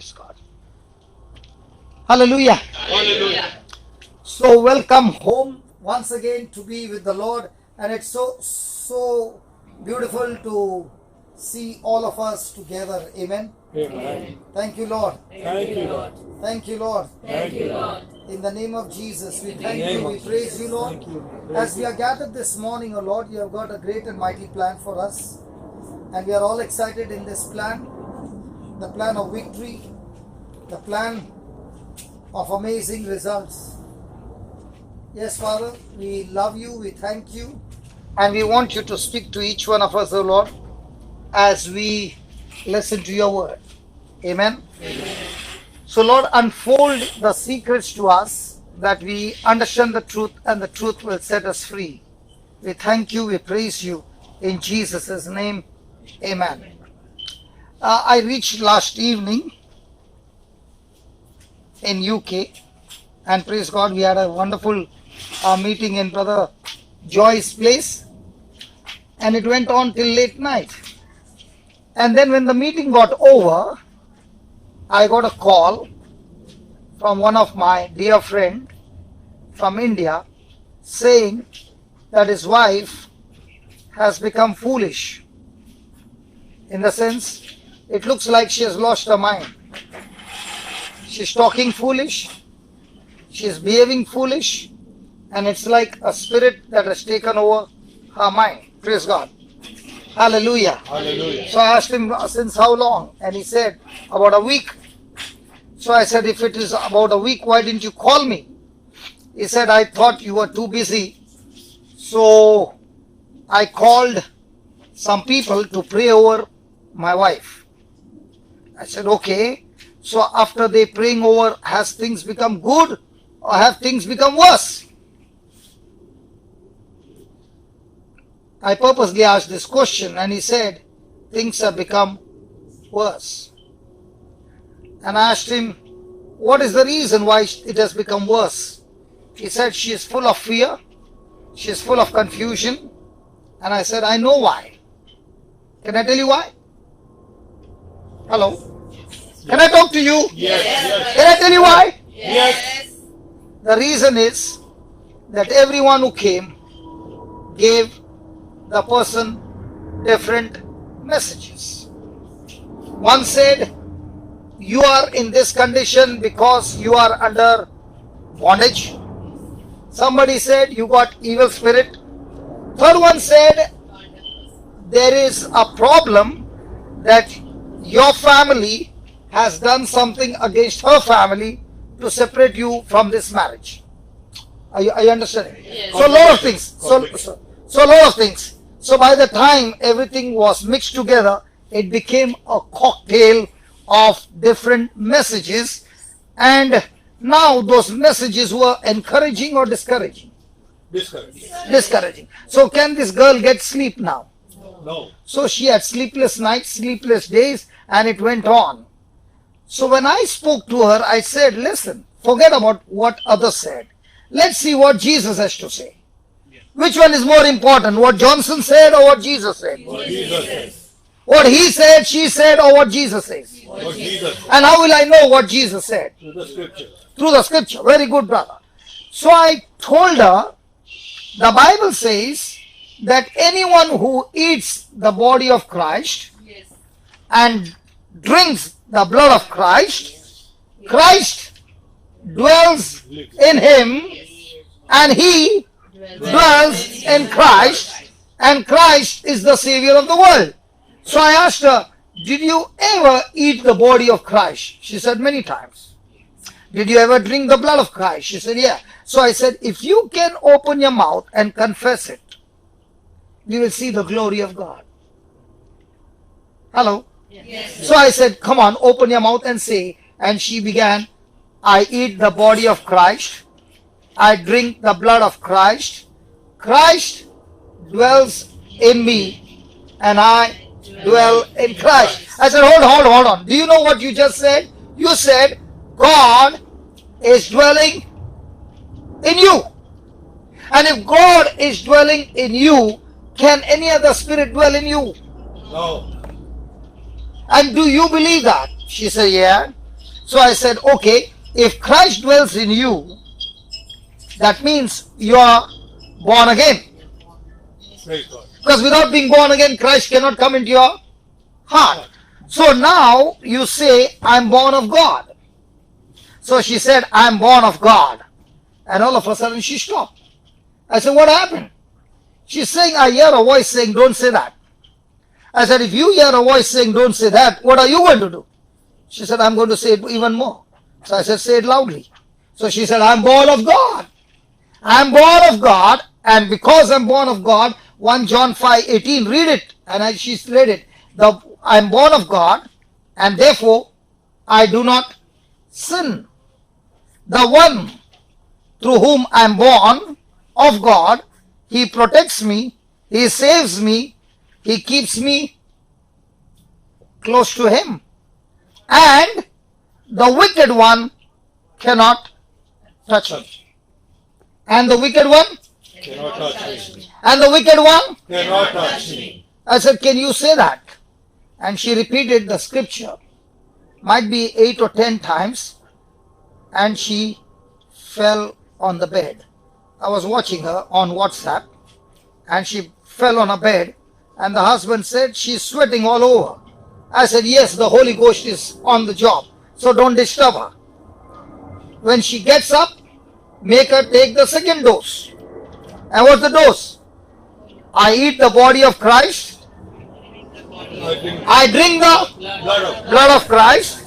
Praise God. Hallelujah. Hallelujah. So welcome home once again to be with the Lord, and it's so beautiful to see all of us together. Amen. Amen. Thank you, Lord. Thank you, Lord. Thank you, Lord. Thank you, Lord. In the name of Jesus, we thank name you, we of praise you, Lord. Thank you. As we are gathered this morning, O Lord, you have got a great and mighty plan for us. And we are all excited in this plan, the plan of victory, the plan of amazing results. Yes, Father, we love you, we thank you, and we want you to speak to each one of us, O Lord, as we listen to your word. Amen. So, Lord, unfold the secrets to us that we understand the truth and the truth will set us free. We thank you, we praise you in Jesus' name. Amen. I reached last evening in UK, and praise God, we had a wonderful meeting in Brother Joy's place, and it went on till late night. And then when the meeting got over, I got a call from one of my dear friend from India saying that his wife has become foolish. In the sense, it looks like she has lost her mind. She's talking foolish, she's behaving foolish, and it's like a spirit that has taken over her mind. Praise God. Hallelujah. Hallelujah. So I asked him, since how long? And he said, about a week. So I said, if it is about a week, why didn't you call me? He said, I thought you were too busy. So I called some people to pray over my wife. I said, okay. So after they praying over, has things become good or have things become worse? I purposely asked this question, and he said, things have become worse. And I asked him, what is the reason why it has become worse? He said, she is full of fear, she is full of confusion. And I said, I know why. Can I tell you why? Hello? Can I talk to you? Yes. Can I tell you why? Yes. The reason is that everyone who came gave the person different messages. One said, you are in this condition because you are under bondage. Somebody said, you got evil spirit. Third one said, there is a problem that your family has done something against her family to separate you from this marriage. Are you understanding? Yes. So a lot of things. So a lot of things. So by the time everything was mixed together, it became a cocktail of different messages. And now those messages were encouraging or discouraging? Discouraged. Discouraging. So can this girl get sleep now? No. So she had sleepless nights, sleepless days, and it went on. So when I spoke to her, I said, listen, forget about what others said. Let's see what Jesus has to say. Which one is more important, what Johnson said or what Jesus said? What Jesus says. What he said, she said, or what Jesus says? What Jesus says. And how will I know what Jesus said? Through the scripture. Through the scripture. Very good, brother. So I told her, the Bible says that anyone who eats the body of Christ and drinks the blood of Christ, Christ dwells in him and he dwells in Christ, and Christ is the Savior of the world. So I asked her, did you ever eat the body of Christ? She said, many times. Did you ever drink the blood of Christ? She said, yeah. So I said, if you can open your mouth and confess it, you will see the glory of God. Hello? Yes. So I said, come on, open your mouth and say. And she began, I eat the body of Christ. I drink the blood of Christ. Christ dwells in me and I dwell in Christ. I said, hold on. Do you know what you just said? You said, God is dwelling in you. And if God is dwelling in you, can any other spirit dwell in you? No. And do you believe that? She said, yeah. So I said, okay, if Christ dwells in you, that means you are born again. Praise God. Because without being born again, Christ cannot come into your heart. So now you say, I'm born of God. So she said, I'm born of God. And all of a sudden she stopped. I said, what happened? She's saying, I hear a voice saying, don't say that. I said, if you hear a voice saying, don't say that, what are you going to do? She said, I'm going to say it even more. So I said, say it loudly. So she said, I'm born of God. I'm born of God. And because I'm born of God, 1 John 5:18, read it. And she read it. I'm born of God, and therefore I do not sin. The one through whom I am born of God, He protects me, He saves me, He keeps me close to Him. And the wicked one cannot touch me. And the wicked one? Cannot touch me. And the wicked one? Cannot touch me. I said, can you say that? And she repeated the scripture. Might be 8 or 10 times. And she fell on the bed. I was watching her on WhatsApp. And she fell on her bed. And the husband said, she's sweating all over. I said, yes, the Holy Ghost is on the job. So don't disturb her. When she gets up, make her take the second dose. And what's the dose? I eat the body of Christ. I drink the blood of Christ.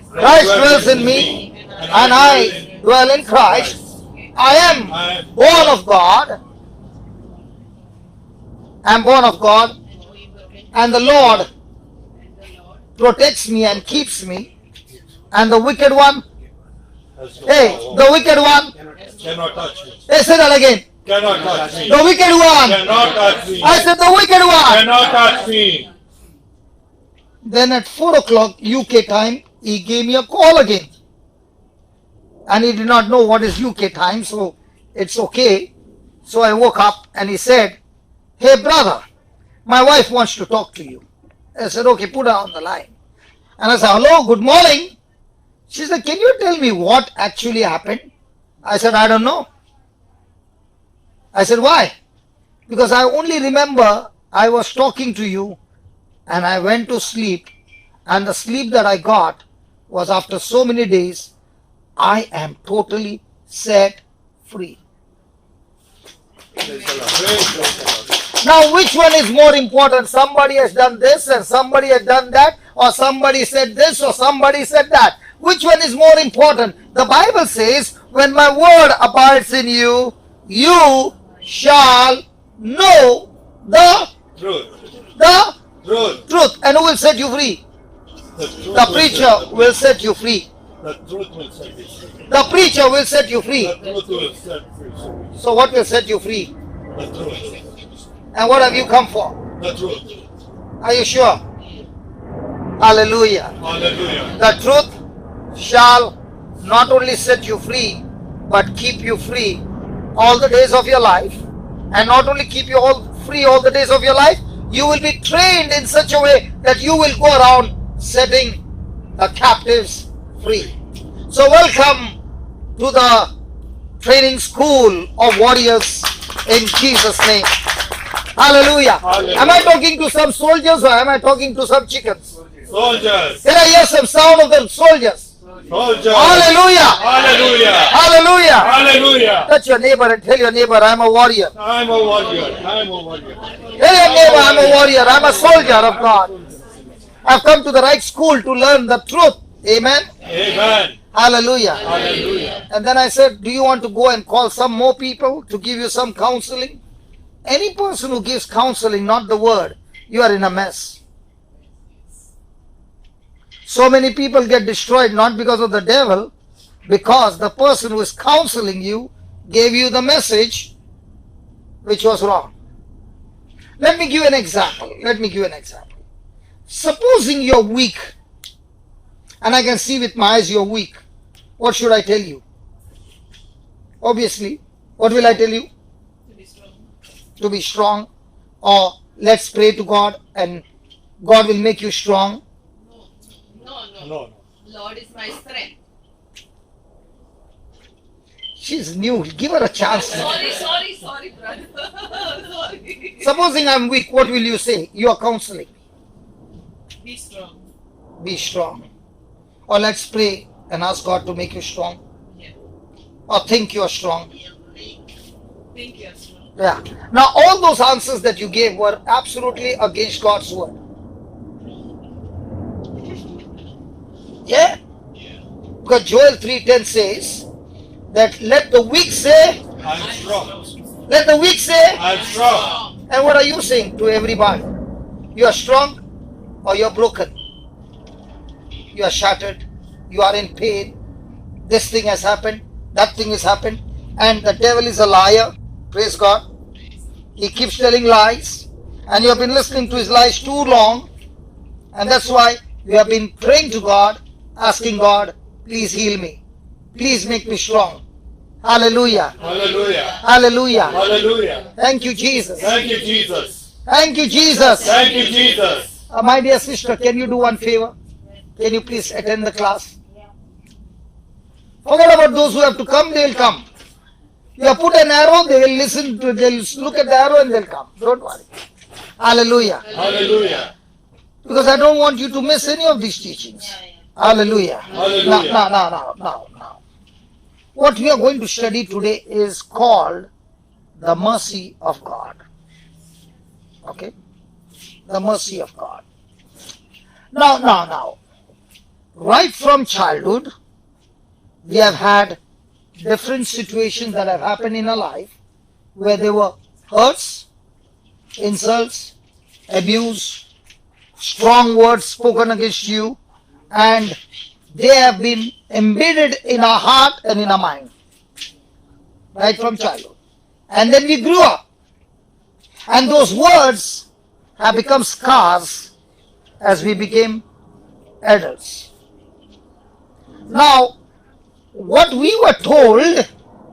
Christ dwells in me, and I dwell in Christ. I am born of God. I am born of God. And the Lord protects me and keeps me. And the wicked one, hey, the wicked one, Cannot touch me. hey, say that again. Cannot touch me. The wicked one. Cannot touch me. I said the wicked one. Cannot touch me. Then at 4 o'clock UK time, he gave me a call again. And he did not know what is UK time, so it's okay. So I woke up and he said, hey brother, my wife wants to talk to you. I said, okay, put her on the line. And I said, hello, good morning. She said, can you tell me what actually happened? I said, I don't know. I said, why? Because I only remember I was talking to you and I went to sleep, and the sleep that I got was after so many days, I am totally set free. Praise the Lord. Praise the Lord. Now, which one is more important? Somebody has done this and somebody has done that, or somebody said this or somebody said that. Which one is more important? The Bible says, when my word abides in you, you shall know the Truth. truth. And who will set you free? The truth The preacher will set you free. The truth will set you free. The preacher will set you free. The truth will set free. So what will set you free? The truth. And what have you come for? The truth. Are you sure? Hallelujah. Hallelujah. The truth shall not only set you free, but keep you free all the days of your life. And not only keep you all free all the days of your life, you will be trained in such a way that you will go around setting the captives free. So welcome to the training school of warriors in Jesus' name. Hallelujah. Hallelujah. Am I talking to some soldiers or am I talking to some chickens? Soldiers. Can I hear some sound of the soldiers? Soldiers. Hallelujah. Hallelujah. Hallelujah. Hallelujah. Touch your neighbor and tell your neighbor, I'm a warrior. I'm a warrior. I'm a warrior. Tell your neighbor, I'm a warrior. I'm a soldier of God. I've come to the right school to learn the truth. Amen. Amen. Hallelujah. Hallelujah. And then I said, do you want to go and call some more people to give you some counseling? Any person who gives counseling, not the word, you are in a mess. So many people get destroyed not because of the devil, because the person who is counseling you gave you the message which was wrong. Let me give you an example. Supposing you're weak, and I can see with my eyes you're weak, what should I tell you? Obviously, what will I tell you? To be strong, or let's pray to God and God will make you strong. No. Lord is my strength. She's new. Give her a chance. Sorry, brother. Sorry. Supposing I'm weak, what will you say? You are counseling. Be strong. Be strong. Or let's pray and ask God to make you strong. Yeah. Or think you are strong. Think you're strong. Yeah. Now all those answers that you gave were absolutely against God's word. Yeah? Because Joel 3:10 says that let the weak say, I'm strong. let the weak say, I'm strong. and what are you saying to everybody? You are strong or you are broken? You are shattered. You are in pain. This thing has happened. That thing has happened. And the devil is a liar. Praise God. He keeps telling lies. And you have been listening to his lies too long. And that's why you have been praying to God, asking God, please heal me. Please make me strong. Hallelujah. Hallelujah. Hallelujah. Hallelujah. Thank you, Jesus. Thank you, Jesus. Thank you, Jesus. Thank you, Jesus. My dear sister, can you do one favor? Can you please attend the class? Forget about those who have to come, they will come. You have put an arrow, they will listen to, they will look at the arrow and they'll come. Don't worry. Hallelujah. Hallelujah. Because I don't want you to miss any of these teachings. Hallelujah. Hallelujah. Now. What we are going to study today is called the mercy of God. Okay? The mercy of God. Now. Right from childhood, we have had different situations that have happened in our life where there were hurts, insults, abuse, strong words spoken against you, and they have been embedded in our heart and in our mind. Right from childhood. And then we grew up. And those words have become scars as we became adults. Now, what we were told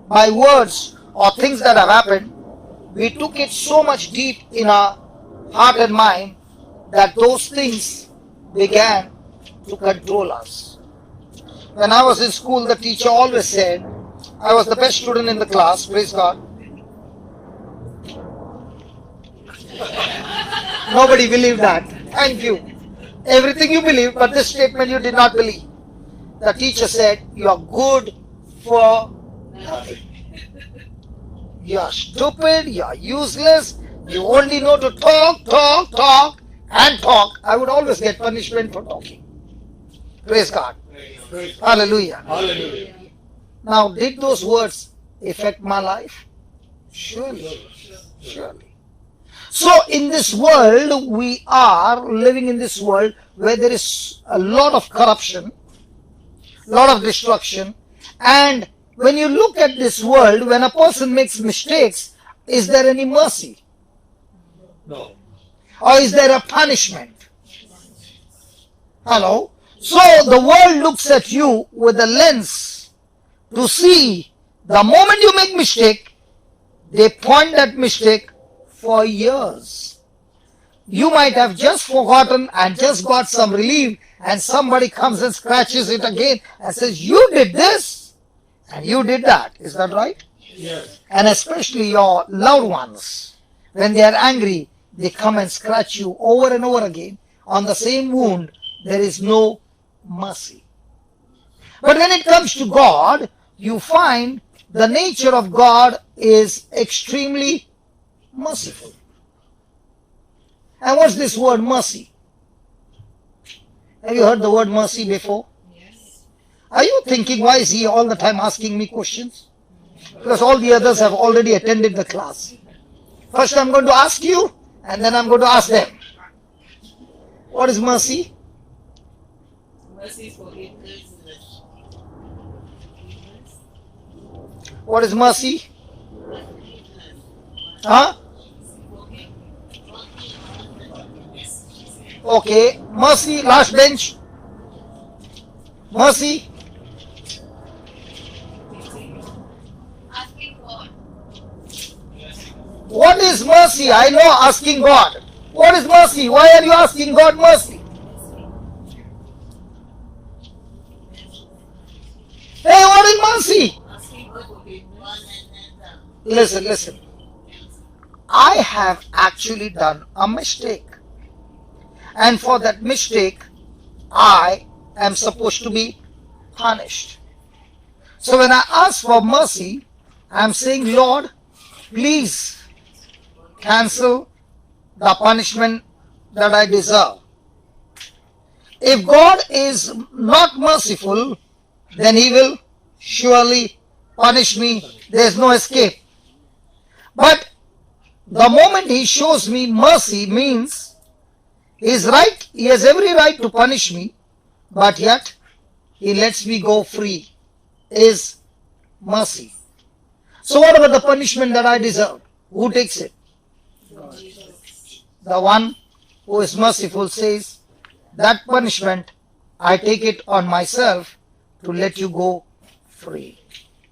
by words or things that have happened, we took it so much deep in our heart and mind that those things began to control us. When I was in school, the teacher always said, I was the best student in the class, praise God. Nobody believed that. Thank you. Everything you believe, but this statement you did not believe. The teacher said, you are good for nothing. You are stupid, you are useless, you only know to talk, and talk. I would always get punishment for talking. Praise God. Hallelujah. Hallelujah. Now, did those words affect my life? Surely. So, in this world, we are living in this world where there is a lot of corruption, lot of destruction, and when you look at this world, when a person makes mistakes, is there any mercy? No. Or is there a punishment? Hello? So the world looks at you with a lens to see the moment you make mistake, they point that mistake for years. You might have just forgotten and just got some relief, and somebody comes and scratches it again and says, you did this and you did that. Is that right? Yes. And especially your loved ones, when they are angry, they come and scratch you over and over again on the same wound. There is no mercy. But when it comes to God, you find the nature of God is extremely merciful. And what's this word mercy? Have you heard the word mercy before? Yes. Are you thinking, why is he all the time asking me questions? Because all the others have already attended the class. First I'm going to ask you, and then I'm going to ask them. What is mercy? Mercy is forgiveness. What is mercy? Huh? Okay, mercy, last bench. Mercy. Asking God. What is mercy? I know asking God. What is mercy? Why are you asking God mercy? listen. I have actually done a mistake. And for that mistake, I am supposed to be punished. So when I ask for mercy, I am saying, Lord, please cancel the punishment that I deserve. If God is not merciful, then He will surely punish me. There is no escape. But the moment He shows me mercy means He is right. He has every right to punish me, but yet He lets me go free. Is mercy. So what about the punishment that I deserve? Who takes it? The one who is merciful says, that punishment, I take it on myself to let you go free.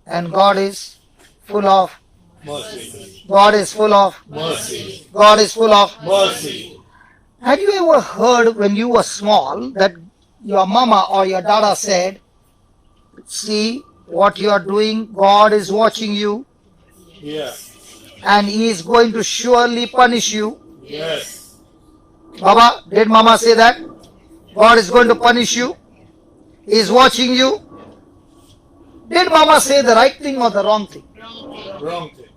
And God is full of Mercy. God is full of Mercy. God is full of Mercy. Had you ever heard when you were small that your mama or your dada said, see what you are doing, God is watching you Yes. and He is going to surely punish you? Yes. Baba, did mama say that? God is going to punish you? He is watching you? Did mama say the right thing or the wrong thing? Wrong thing.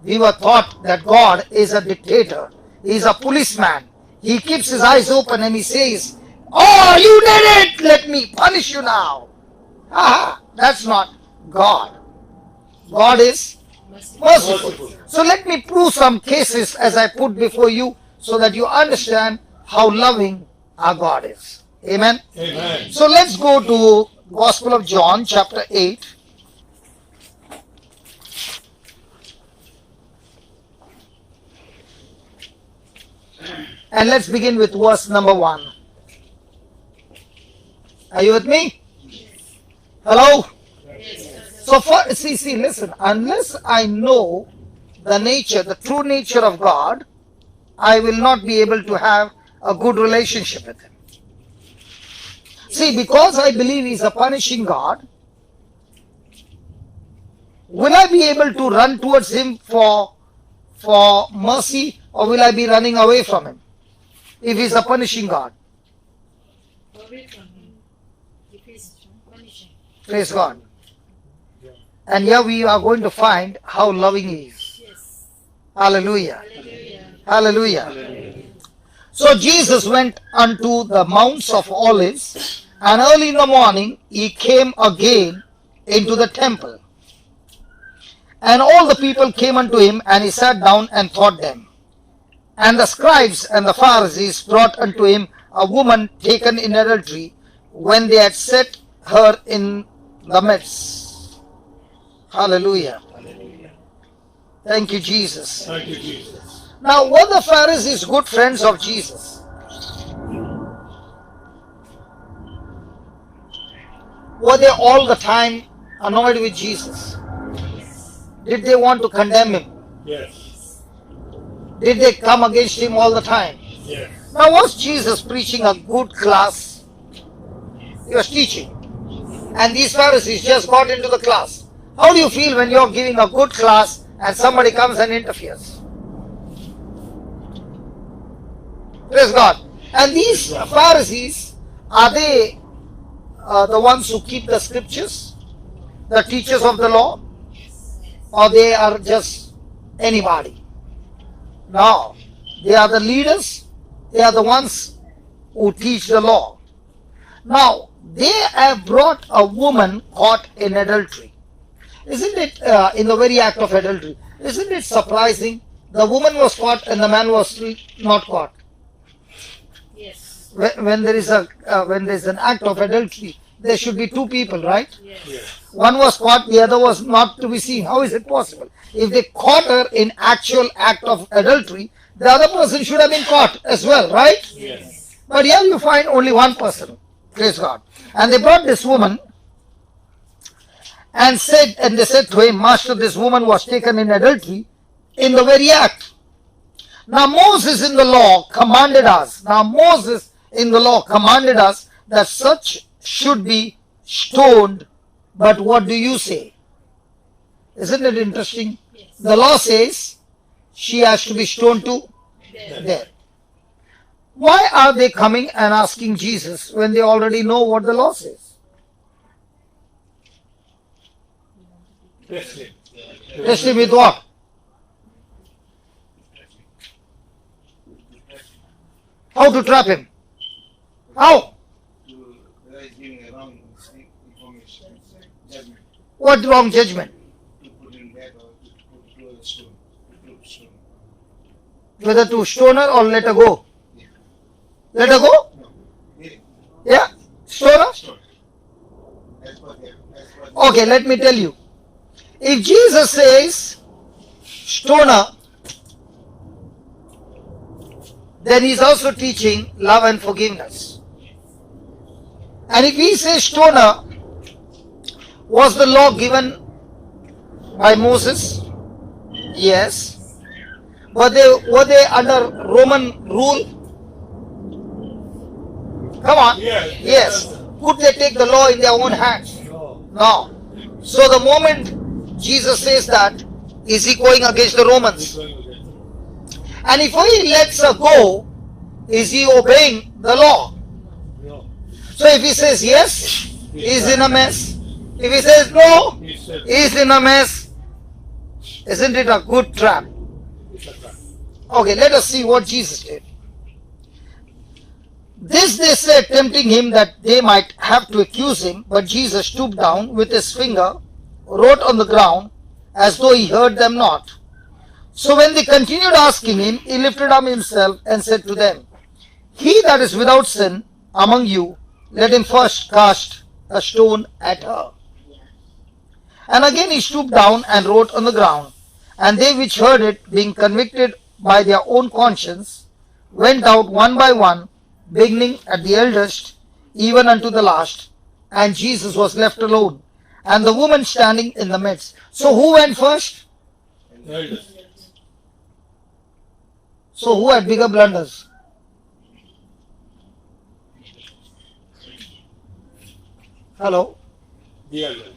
We were taught that God is a dictator. He is a policeman. He keeps his eyes open and he says, oh, you did it! Let me punish you now. Aha, that's not God. God is merciful. So let me prove some cases as I put before you so that you understand how loving our God is. Amen. Amen. So let's go to Gospel of John chapter 8. And let's begin with verse number 1. Are you with me? Hello? So listen, unless I know the nature, the true nature of God, I will not be able to have a good relationship with Him. See, because I believe He's a punishing God, will I be able to run towards Him for mercy, or will I be running away from Him if He's a punishing God? Away from Him. If He's punishing. Praise God. And here we are going to find how loving He is. Yes. Hallelujah. Hallelujah. Hallelujah. So Jesus went unto the Mounts of Olives, and early in the morning He came again into the temple. And all the people came unto Him, and He sat down and taught them. And the scribes and the Pharisees brought unto Him a woman taken in adultery, when they had set her in the midst. Hallelujah. Thank you, Jesus. Thank you, Jesus. Now, were the Pharisees good friends of Jesus? Were they all the time annoyed with Jesus? Did they want to condemn Him? Yes. Did they come against Him all the time? Yes. Now, was Jesus preaching a good class? He was teaching. And these Pharisees just got into the class. How do you feel when you're giving a good class and somebody comes and interferes? Praise God. And these Pharisees, are they the ones who keep the scriptures? The teachers of the law? Or they are just anybody? No. They are the leaders. They are the ones who teach the law. Now, they have brought a woman caught in adultery. Isn't it in the very act of adultery? Isn't it surprising? The woman was caught and the man was not caught. Yes. When there is an act of adultery, there should be two people, right? Yes. Yes. One was caught, the other was not to be seen. How is it possible? If they caught her in actual act of adultery, the other person should have been caught as well, right? Yes. But here you find only one person. Praise God. And they brought this woman and they said to him, Master, this woman was taken in adultery in the very act. Now Moses in the law commanded us that such should be stoned. But what do you say? Isn't it interesting? Yes. The law says she has to be stoned to There. death. Why are they coming and asking Jesus when they already know what the law says? Test him. Test him with what? How to trap him? How? Whether he's giving a wrong information, judgment, What wrong judgment? to put him dead or to put to a stone, to put stone. Whether to stone her or let her go? Let her go? No, yeah, Yeah? Stone her? stone. That's what that's what. Okay, let me tell you. If Jesus says stone her, then he's also teaching love and forgiveness. And if he says stone her, was the law given by Moses? Yes. Were they under Roman rule? Come on. Yes. Could they take the law in their own hands? No. No. So the moment Jesus says that, is he going against the He's Romans? going again. And if he lets her go, is he obeying the law? No. So if he says yes, he's in a mess. If he says no, He said he's in a mess. Isn't it a good trap? it's a trap. Okay, let us see what Jesus did. This they said, tempting him that they might have to accuse him, but Jesus stooped down with his finger, wrote on the ground, as though he heard them not. So when they continued asking him, he lifted up himself and said to them, He that is without sin among you, let him first cast a stone at her. And again he stooped down and wrote on the ground. And they which heard it, being convicted by their own conscience, went out one by one, beginning at the eldest, even unto the last. And Jesus was left alone, and the woman standing in the midst. So who went first? Elders. So who had bigger blunders? Hello? The elders.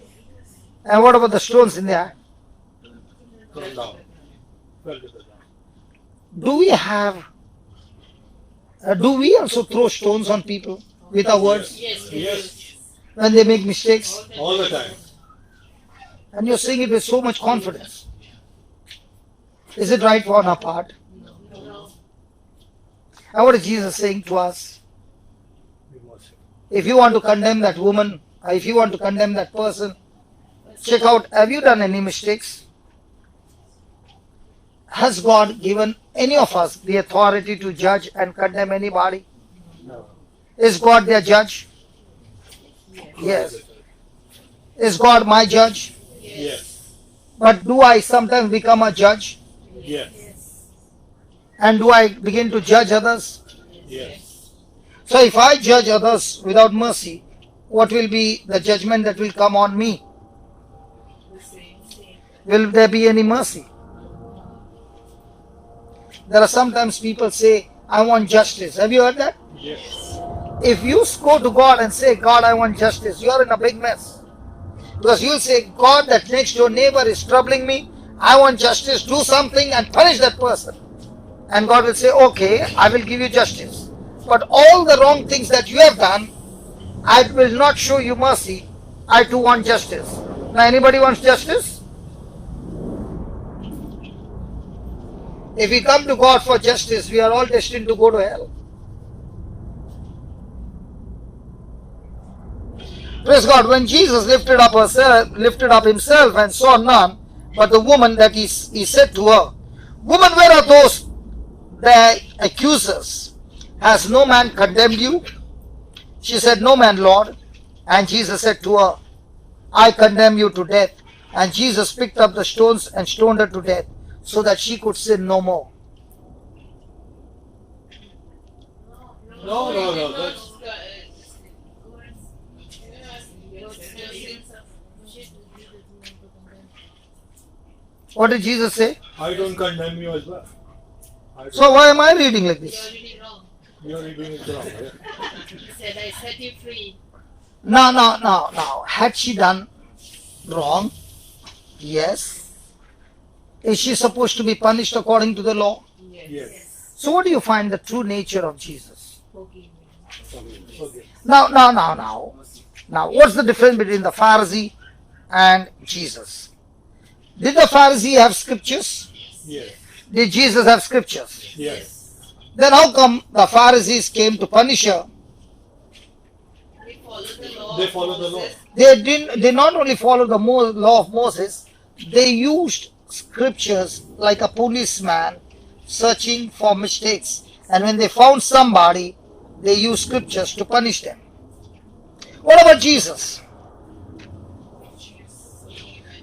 And what about the stones in there? Come down. Fell to the ground. Do we also throw stones on people with our words Yes. Yes. when they make mistakes? All the time. And you're saying it with so much confidence. Is it right on our part? No. And what is Jesus saying to us? We must say. If you want to condemn that woman, or if you want to condemn that person, check out, have you done any mistakes? Has God given any of us the authority to judge and condemn anybody? No. Is God their judge? Yes. Is God my judge? Yes. But do I sometimes become a judge? Yes. And do I begin to judge others? Yes. So if I judge others without mercy, what will be the judgment that will come on me? Will there be any mercy? There are sometimes people say, I want justice. Have you heard that? Yes. If you go to God and say, God, I want justice, you are in a big mess. Because you'll say, God, that next door neighbor is troubling me. I want justice. Do something and punish that person. And God will say, okay, I will give you justice. But all the wrong things that you have done, I will not show you mercy. I too want justice. Now, anybody wants justice? If we come to God for justice, we are all destined to go to hell. Praise God. When Jesus lifted up himself and saw none but the woman, that he said to her, Woman, where are those thy accusers? Has no man condemned you? She said, No man, Lord. And Jesus said to her, I condemn you to death. And Jesus picked up the stones and stoned her to death, so that she could sin no more. No. That's What did Jesus say? I don't condemn you as well. So why am I reading like this? You're reading it wrong. Yeah? He said, I set you free. No. Had she done wrong? Yes. Is she supposed to be punished according to the law? Yes. So what do you find the true nature of Jesus? Forgive me. Okay. Now, what's the difference between the Pharisee and Jesus? Did the Pharisee have scriptures? Yes. Did Jesus have scriptures? Yes. Then how come the Pharisees came to punish her? We follow the law. They of follow the law. Moses. They not only followed the law of Moses, they used scriptures like a policeman searching for mistakes. And when they found somebody, they used scriptures to punish them. What about Jesus?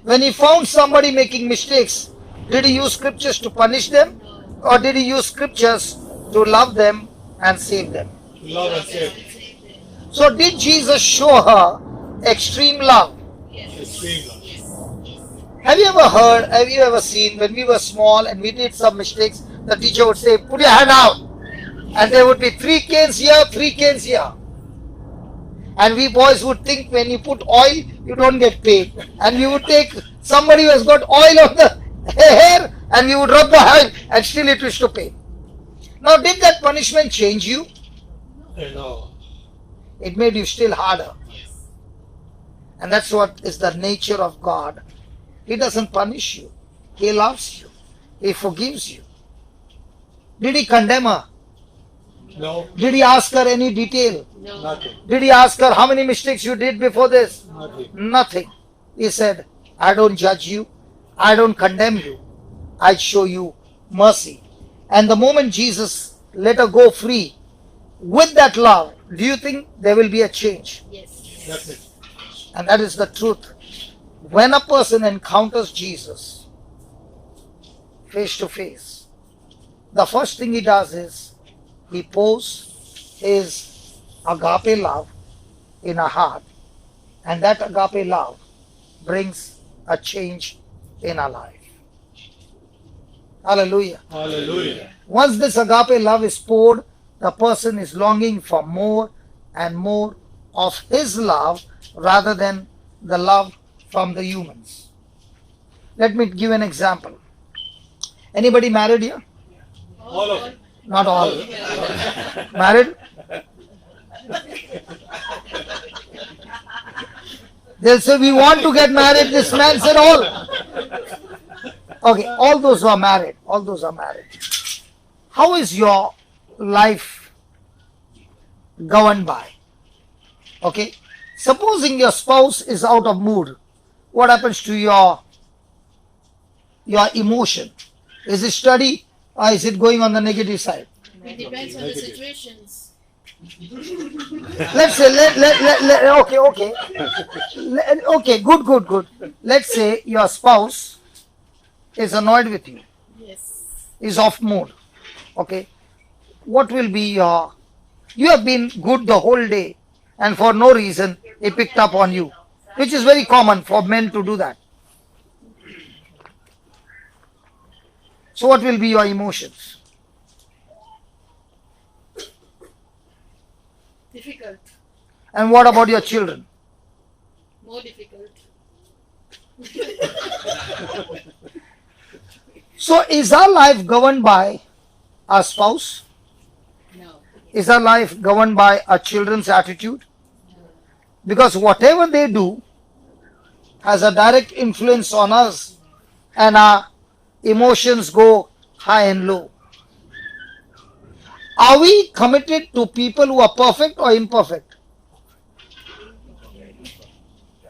When he found somebody making mistakes, did he use scriptures to punish them? Or did he use scriptures to love them and save them? Love and save. So did Jesus show her extreme love? Extreme love. Have you ever seen when we were small and we did some mistakes, the teacher would say, put your hand out. And there would be 3 canes here, 3 canes here. And we boys would think when you put oil, you don't get paid. And we would take somebody who has got oil on the hair and we would rub the hand and still it was to pay. Now did that punishment change you? No. It made you still harder. And that's what is the nature of God. He doesn't punish you. He loves you. He forgives you. Did he condemn her? No. Did he ask her any detail? No. Nothing. Did he ask her how many mistakes you did before this? Nothing. Nothing. He said, I don't judge you. I don't condemn you. I show you mercy. And the moment Jesus let her go free with that love, do you think there will be a change? Yes. That's it. And that is the truth. When a person encounters Jesus face to face, the first thing he does is he pours his agape love in our heart, and that agape love brings a change in our life. Hallelujah. Hallelujah. Once this agape love is poured, the person is longing for more and more of his love rather than the love from the humans. Let me give an example. Anybody married here? All of it. Not all. Married? They'll say, we want to get married. This man said all. Okay, all those who are married. All those are married. How is your life governed by? Okay. Supposing your spouse is out of mood, what happens to your emotion? Is it steady or is it going on the negative side? It depends on the situations. Let's say, okay, good. Let's say your spouse is annoyed with you, Yes. is off mood. Okay. What will be you have been good the whole day and for no reason he picked up on you, which is very common for men to do that. So what will be your emotions? Difficult. And what about your children? More difficult. So is our life governed by our spouse? No. Is our life governed by our children's attitude? Because whatever they do has a direct influence on us and our emotions go high and low. Are we committed to people who are perfect or imperfect?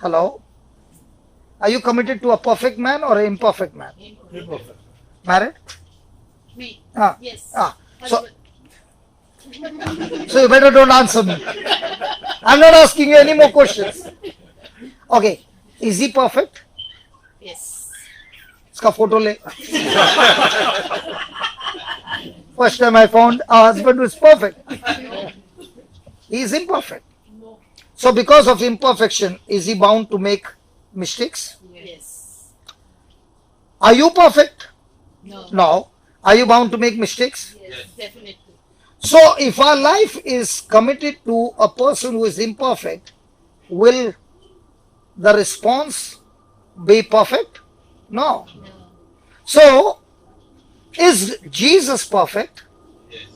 Hello? Are you committed to a perfect man or an imperfect man? Imperfect. Married? Me. Ah, Yes. so you better don't answer me. I'm not asking you any more questions. Okay, is he perfect? Yes. इसका photo ले. First time I found a husband who is perfect. He is imperfect. No. So because of imperfection, is he bound to make mistakes? Yes. Are you perfect? No. No. Are you bound to make mistakes? Yes. Definitely. So if our life is committed to a person who is imperfect, will the response be perfect? No. No. So, is Jesus perfect?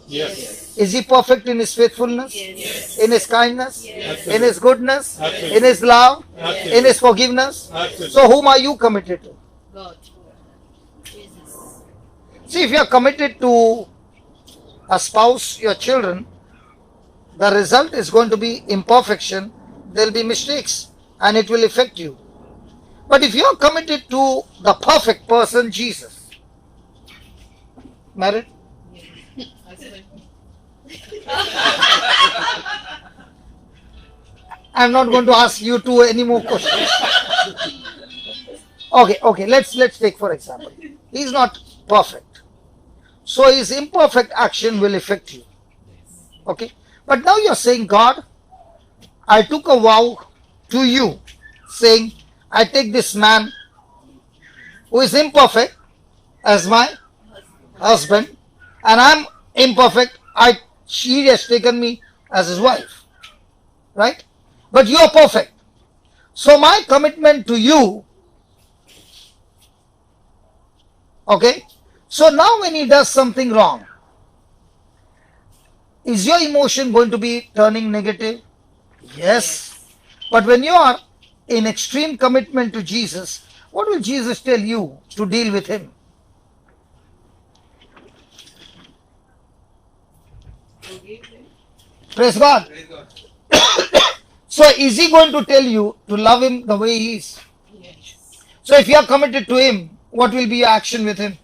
Yes. Is he perfect in his faithfulness? Yes. In his kindness? Yes. In his goodness? Absolutely. In his love? Absolutely. In his forgiveness? Absolutely. So, whom are you committed to? God. Jesus. See, if you are committed to a spouse, your children, the result is going to be imperfection, there will be mistakes, and it will affect you. But if you are committed to the perfect person, Jesus, married, Husband. I'm not going to ask you two any more questions. Okay, let's take for example. He's not perfect. So his imperfect action will affect you. Okay? But now you're saying, God, I took a vow to you, saying, I take this man who is imperfect as my husband, and I'm imperfect. She has taken me as his wife. Right? But you are perfect. So my commitment to you, okay? So now when he does something wrong, is your emotion going to be turning negative? Yes. But when you are in extreme commitment to Jesus, what will Jesus tell you to deal with him? Forgive him. Praise God. Praise God. So is he going to tell you to love him the way he is? Yes. So if you are committed to him, what will be your action with him?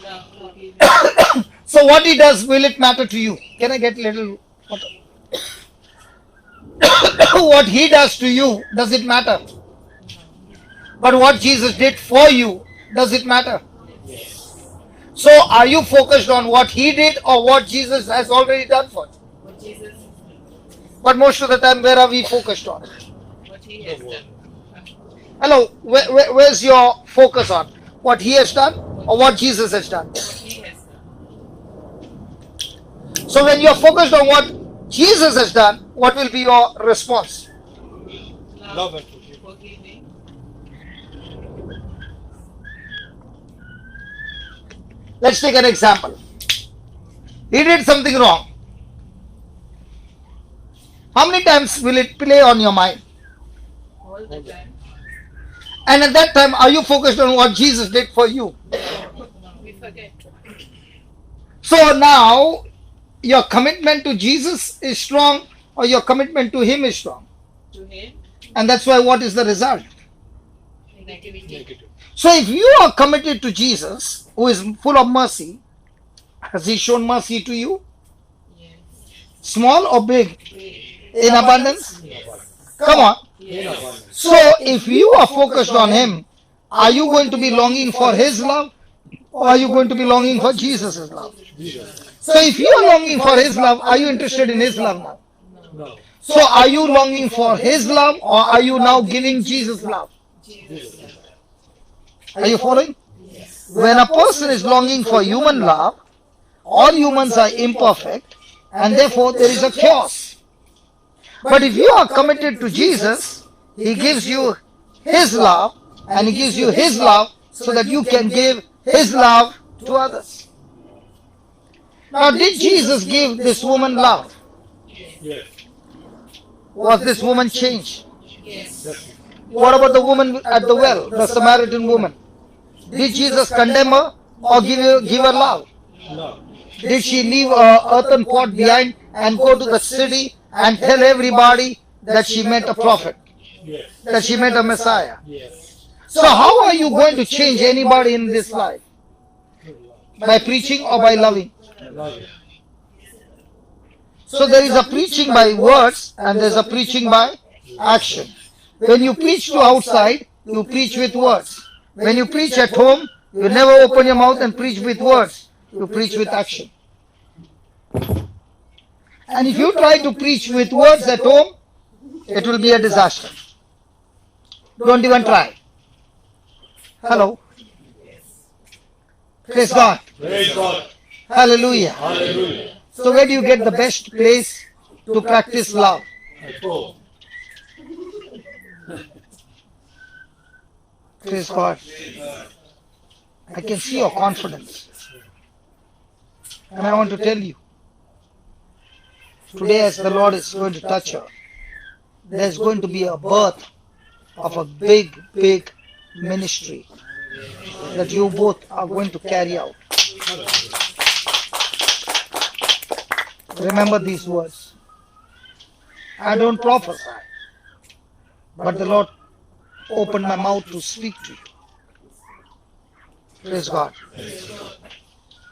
Love. Forgive him. So what he does, will it matter to you? Can I get a little water? What he does to you, does it matter? But what Jesus did for you, does it matter? So are you focused on what he did or what Jesus has already done for you? What Jesus. But most of the time, where are we focused on? What he has done. Hello, where's your focus on? What he has done or what Jesus has done? What he has done. So when you're focused on what Jesus has done, what will be your response? Love and forgive. Forgive him. Let's take an example. He did something wrong. How many times will it play on your mind? All the time. And at that time, are you focused on what Jesus did for you? No, we forget. So now, your commitment to Jesus is strong or your commitment to him is strong. To him. And that's why what is the result? Negativity. Negative. So if you are committed to Jesus, who is full of mercy, has he shown mercy to you? Yes. Small or big? Big. In abundance? Come on. Yes. So if you are focused on him, are you going to be longing for his love or are you going to be longing for Jesus' love? So if you are longing for his love, are you interested in his love now? No. So are you longing for his love or are you now giving Jesus love? Jesus. Are you following? When a person is longing for human love, all humans are imperfect and therefore there is a chaos. But if you are committed to Jesus, he gives you his love and he gives you his love so that you can give his love to others. Now, did Jesus give this woman love? Yes. Was this woman changed? Yes. What about the woman at the well, the Samaritan woman? Did Jesus condemn her or give her love? No. Did she leave a earthen pot behind and go to the city and tell everybody that she met a prophet, Yes. that she met a Messiah? Yes. So how are you going to change anybody in this life? By preaching or by loving? Love it. So there is a preaching by words and there is a preaching by action. When you preach to outside, you preach with words. When you preach at home, you never open your mouth and preach with words. You preach with action. And if you try to preach with words at home, it will be a disaster. Don't even try. Hello. Praise God. Praise God. Hallelujah. Hallelujah. So where do you get the best place to practice love? At home. Praise God. I can see your confidence. And I want to tell you, today as the Lord is going to touch her, there's going to be a birth of a big, big ministry that you both are going to carry out. Remember these words. I don't prophesy, but the Lord opened my mouth to speak to you. Praise God.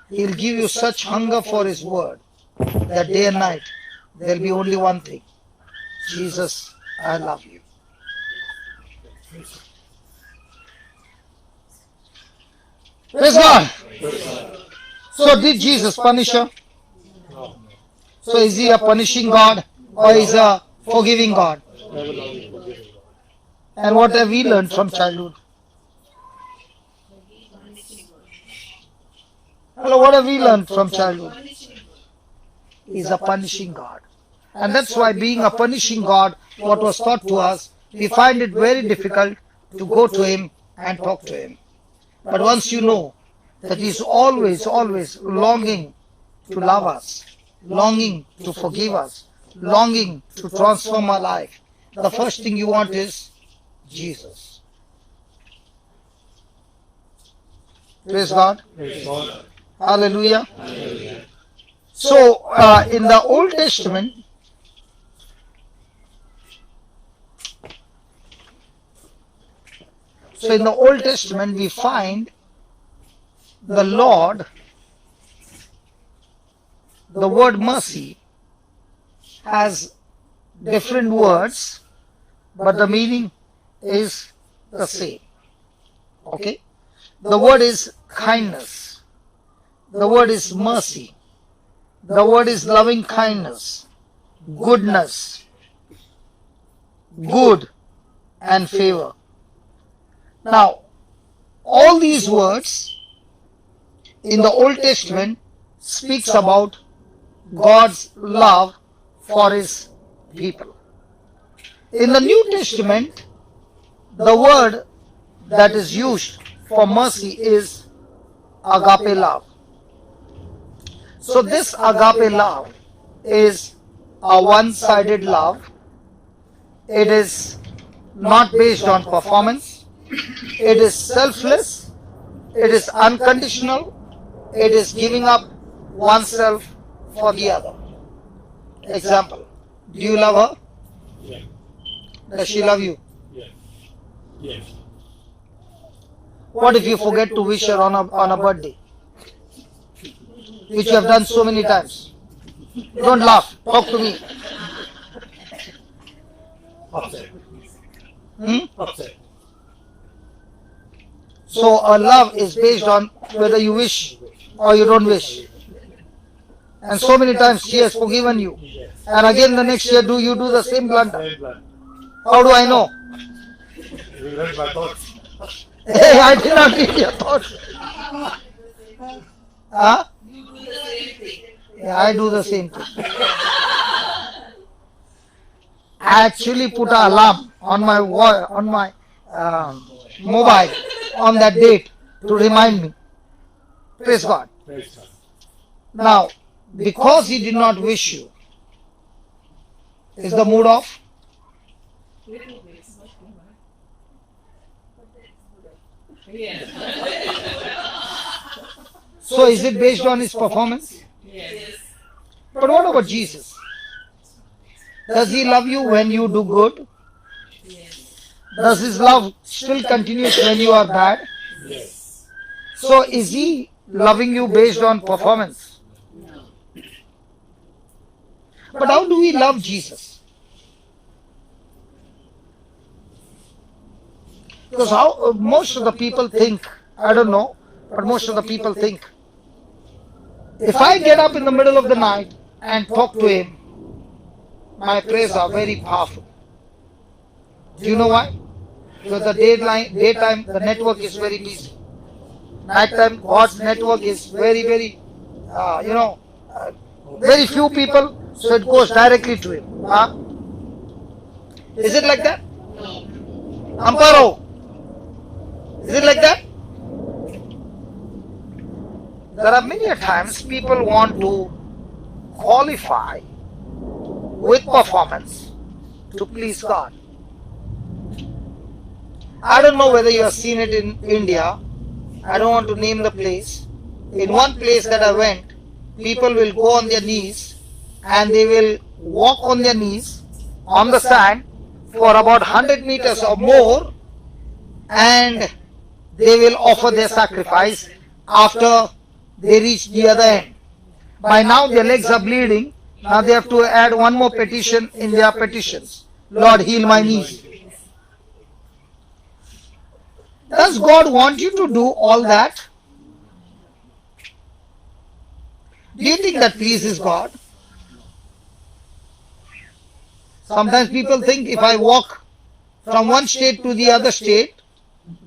He'll give you such hunger for His word that day and night there'll be only one thing. Jesus, I love you. Praise God. So did Jesus punish her? So is He a punishing God or is He a forgiving God? And what have we learned from childhood? Hello, what have we learned from childhood? He's a punishing God. And that's why being a punishing God, what was taught to us, we find it very difficult to go to Him and talk to Him. But once you know that He is always, always longing to love us, longing to forgive us, longing to transform our life, the first thing you want is Jesus. Praise God. Hallelujah. So, in the Old Testament, we find the Lord, the word mercy has different words, but the meaning is the same. Okay? The word is kindness. The word is mercy. The word is loving kindness, goodness, good, and favor. Now, all these words in the Old Testament speaks about God's love for His people. In the New Testament, the word that is used for mercy is agape love. So this agape love is a one-sided love. It is not based on performance. It is selfless. It is unconditional. It is giving up oneself for the other. Example, do you love her? Yeah. Does she love you? Yes. Yes. What if you forget to wish her on a birthday? Which you have done so many times. Don't laugh. Talk to me. Upset. Upset. So a love is based on whether you wish or you don't wish. And so many times she has forgiven you. And again the next year you do the same blunder. Very blunt. How do I know? You read my thoughts. Hey, I did not read your thoughts. Huh? Yeah, I do the same thing. I actually put an alarm on my mobile on that date to remind me. Praise God. Praise God. Now, because He did not wish you, is the mood off? So is it based on His performance? Yes. But what about Jesus? Does He love you when you do good? Yes. Does His love still continues when you are bad? Yes. So is He loving you based on performance? No. But how do we love Jesus? Because how most of the people think, I don't know, but most of the people think, if I get up in the middle of the night and talk to Him, my prayers are very powerful. Do you know why? Because the daytime, the network is very busy. Nighttime, God's network is very, very, very few people, so it goes directly to Him. Huh? Is it like that? No. Amparo, Is it like that? There are many a times people want to qualify with performance to please God. I don't know whether you have seen it in India. I don't want to name the place. In one place that I went, people will go on their knees and they will walk on their knees on the sand for about 100 meters or more, and they will offer their sacrifice after they reach the other end. By now their legs are bleeding. Now they have to add one more petition in their petitions. Lord, heal my knees. Does God want you to do all that? Do you think that pleases God? Sometimes people think if I walk from one state to the other state,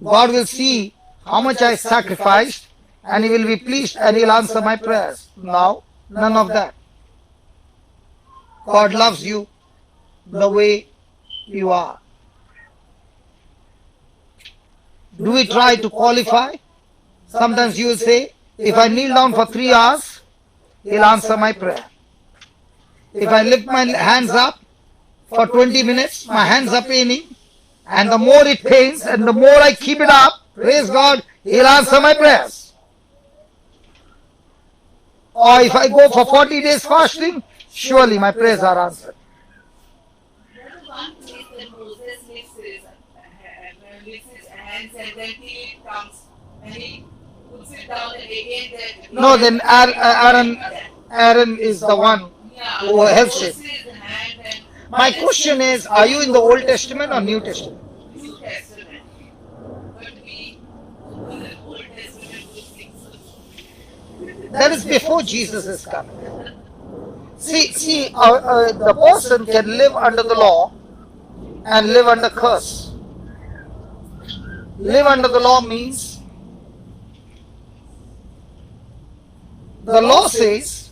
God will see how much I sacrificed and He will be pleased and He will answer my prayers. No, none of that. God loves you the way you are. Do we try to qualify? Sometimes you will say, if I kneel down for 3 hours, He'll answer my prayer. If I lift my hands up for 20 minutes, my hands are paining, and the more it pains and the more I keep it up, praise God, He'll answer my prayers. Or if I go for 40 days fasting, surely my prayers are answered. There was one place that Moses lifts his hands and then he comes and he puts it down and again that. No, then Aaron is the one who helps it. My question is, are you in the Old Testament or New Testament? New Testament. But we open the Old Testament with things. That is before Jesus is coming. See, the person can live under the law and live under curse. Live under the law means the law says,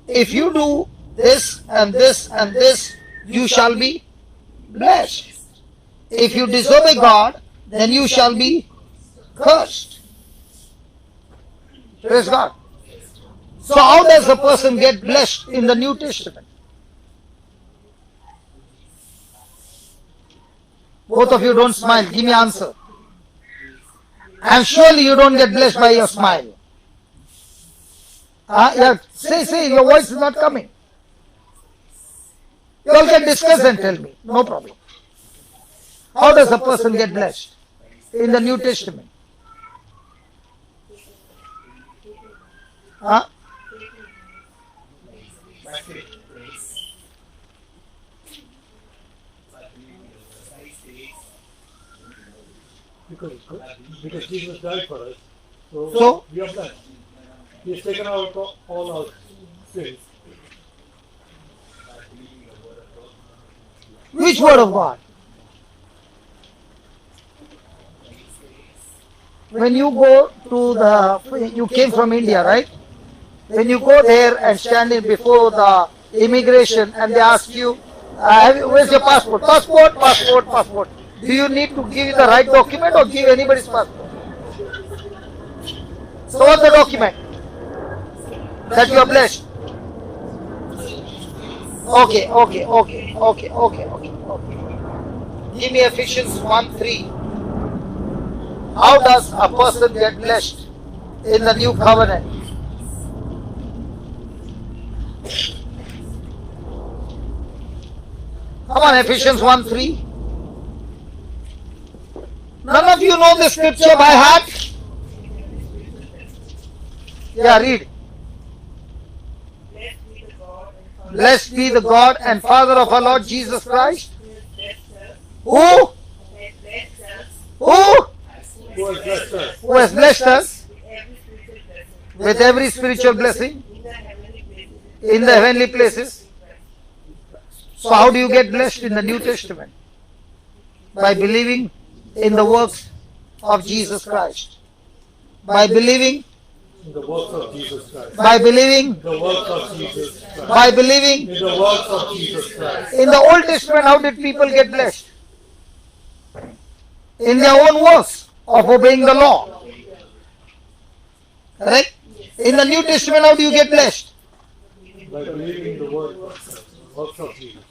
if you do this and this and this, you shall be blessed. If you disobey God, then you shall be cursed. Praise God. So how does a person get blessed in the New Testament? Both of you don't smile. Give me an answer. And surely you don't get blessed by your smile. Yeah, say, your voice is not coming. You all can discuss and tell me. No problem. How does a person get blessed in the New Testament? Huh? Because Jesus died for us. So we are blessed. He has taken out all our sins. which word of God? When you go to you came from India, right? When you go there and stand in before the immigration and they ask you, where's your passport? Passport. Do you need to give the right document or give anybody's passport? So what's the document? That you are blessed. Okay. Give me Ephesians 1:3. How does a person get blessed in the new covenant? Come on, Ephesians 1:3. None of you know the scripture by heart? Yeah, read. Blessed be the God and Father of our Lord Jesus Christ. Who? Who has blessed us? Who has blessed us with every spiritual blessing in the heavenly places. So how do you get blessed in the New Testament? By believing in the works of Jesus Christ. By believing In the works of Jesus Christ. by believing The works of Jesus Christ. by believing In the works of Jesus Christ. in the Old Testament. How did people get blessed? In their own works. of obeying the law. Correct? In the New Testament, how do you get blessed? By believing the works of Jesus.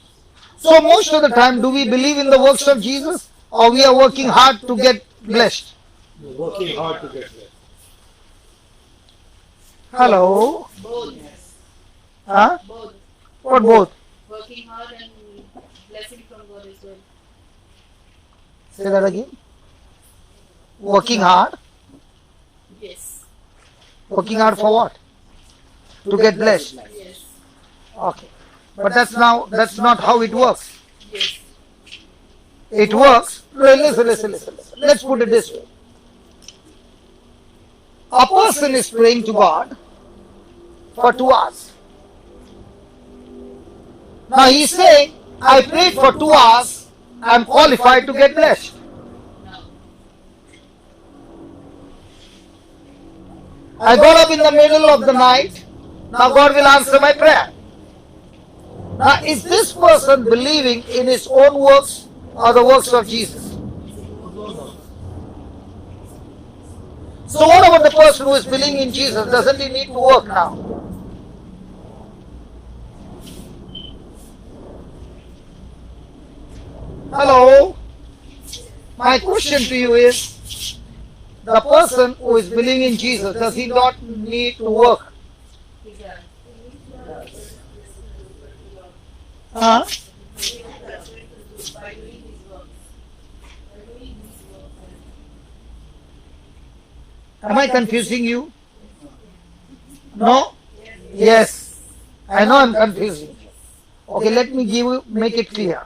So most of the time, do we believe in the works of Jesus, or we are working hard to get blessed? You're working hard to get there. Hello? Both. Huh? Both. What both? Working hard and blessing from God as well. Say that again. Working hard? Yes. Working hard for what? To get blessed. Yes. Okay. But that's not how it works. Yes. It works. Listen. Let's put it this way. A person is praying to God for 2 hours. Now he's saying, I prayed for 2 hours, I'm qualified to get blessed. No. I got up in the middle of the night, now God will answer my prayer. Now is this person believing in his own works or the works of Jesus? So what about the person who is believing in Jesus? Doesn't he need to work now? Hello? My question to you is, the person who is believing in Jesus, does he not need to work? Huh? By doing his works. Am I confusing you? No? Yes. I know I'm confusing you. Okay, let me make it clear.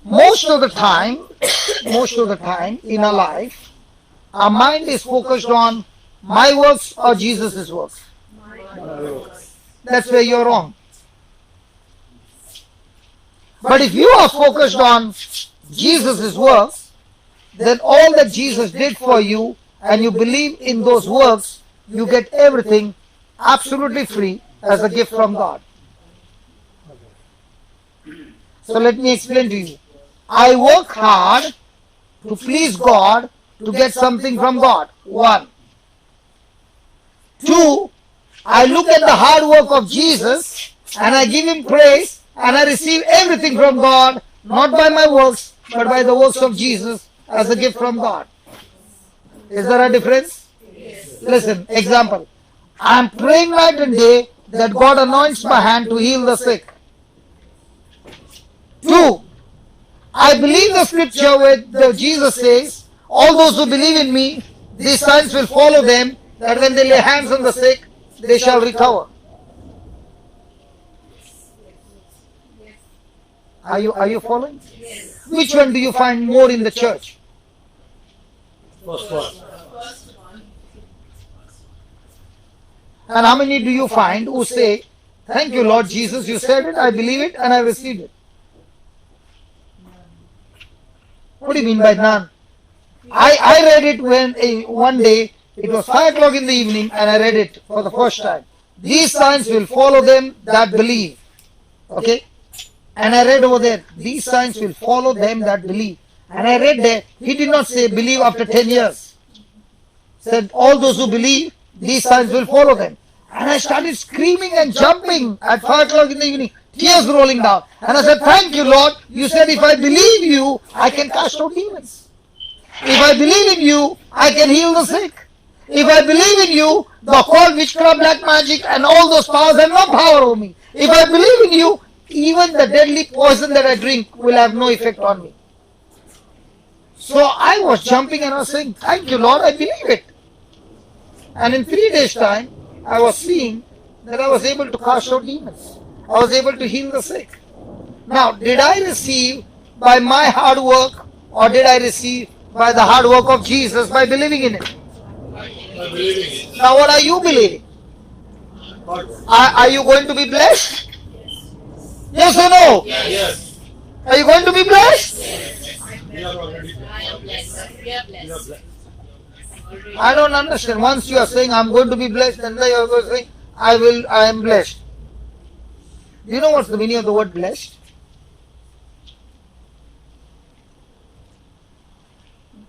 Most of the time in our life, our mind is focused on my works or Jesus' works. That's where you're wrong. But if you are focused on Jesus' works, then all that Jesus did for you and you believe in those works, you get everything absolutely free as a gift from God. So let me explain to you. I work hard to please God to get something from God. 1. 2. I look at the hard work of Jesus and I give him praise and I receive everything from God, not by my works, but by the works of Jesus as a gift from God. Is there a difference? Yes. Listen, example. I am praying night and day that God anoints my hand to heal the sick. 2. I believe the scripture where Jesus says, all those who believe in me, these signs will follow them, that when they lay hands on the sick, they shall recover. Are you following? Yes. Which one do you find more in the church? First one. First one. And how many do you find who say, thank you Lord Jesus, you said it, I believe it, and I received it? What do you mean by none? I read it when one day, it was 5 o'clock in the evening, and I read it for the first time. These signs will follow them that believe. Okay? And I read over there, these signs will follow them that believe. And I read there, he did not say believe after 10 years. Said all those who believe, these signs will follow them. And I started screaming and jumping at 5 o'clock in the evening, tears rolling down. And I said, thank you Lord, you said if I believe you, I can cast out demons. If I believe in you, I can heal the sick. If I believe in you, the occult, witchcraft, black magic and all those powers have no power over me. If I believe in you, even the deadly poison that I drink will have no effect on me. So I was jumping and I was saying, thank you Lord, I believe it. And in 3 days time, I was seeing that I was able to cast out demons. I was able to heal the sick. Now, did I receive by my hard work or did I receive by the hard work of Jesus by believing in it? I believe in Now what are you believing? it. Are you going to be blessed? Yes or no? Yes. Are you going to be blessed? We are already blessed. I am blessed. We are We are blessed. blessed. Already. I don't understand. Once you are saying I'm going to be blessed, and then you are going to say I am blessed. Do you know what's the meaning of the word blessed?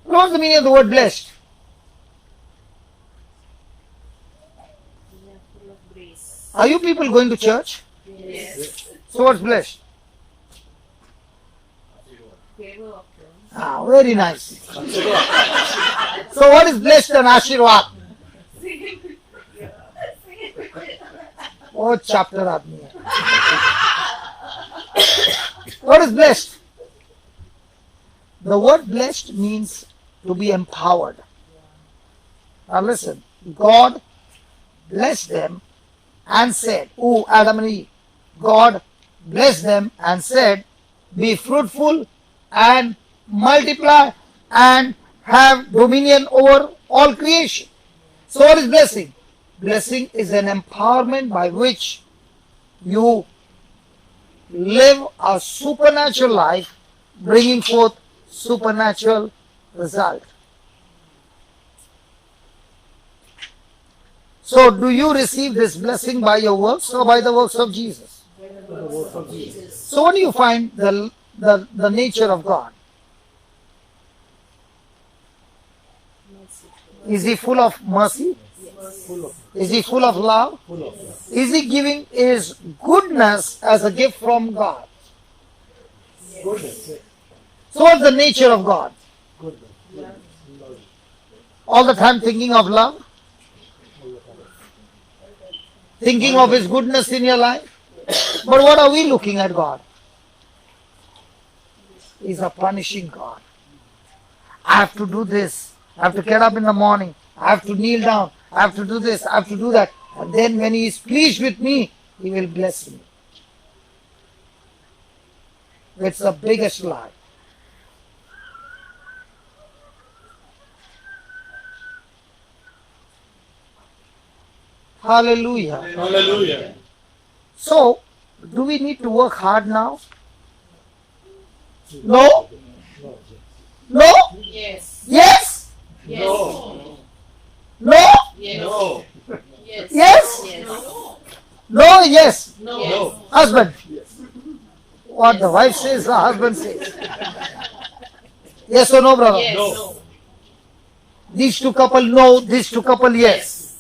What's the meaning of the word blessed? We are full of grace. Are you people going to church? Yes. So what's blessed? Favor of God. Ah, very nice. So what is blessed and Ashirwad? Oh, chapter aadmi hai. What is blessed? The word blessed means to be empowered. Now listen, God blessed them and said, oh, Adam and Eve, God blessed them and said, be fruitful and multiply and have dominion over all creation. So what is blessing? Blessing is an empowerment by which you live a supernatural life, bringing forth supernatural result. So do you receive this blessing by your works or by the works of Jesus? So what do you find the nature of God? Is he full of mercy? Is he full of love? Is he giving his goodness as a gift from God? Goodness. So what's the nature of God? Goodness. All the time thinking of love? Thinking of his goodness in your life? But what are we looking at God? He's a punishing God. I have to do this. I have to get up in the morning. I have to kneel down. I have to do this. I have to do that. And then when he is pleased with me, he will bless me. It's the biggest lie. Hallelujah. Hallelujah. So, do we need to work hard now? No? No? Yes. Yes? Yes. No. No? Yes. No. Yes. Yes? Yes. No? Yes? No. Husband. What the wife says, the husband says. Yes or no, brother? Yes. No. These two couple no, these two couple yes.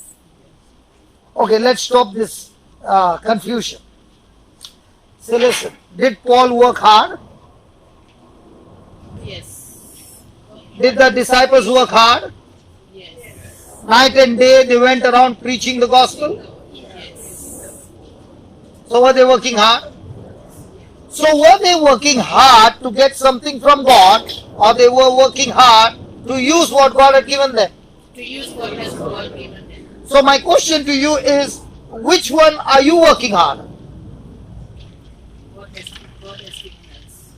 Okay, let's stop this confusion. So listen, did Paul work hard? Yes. Did the disciples work hard? Yes. Night and day they went around preaching the gospel. Yes. So were they working hard? So were they working hard to get something from God, or they were working hard to use what God had given them? To use what has God given them. So my question to you is, which one are you working hard? What has God has given us.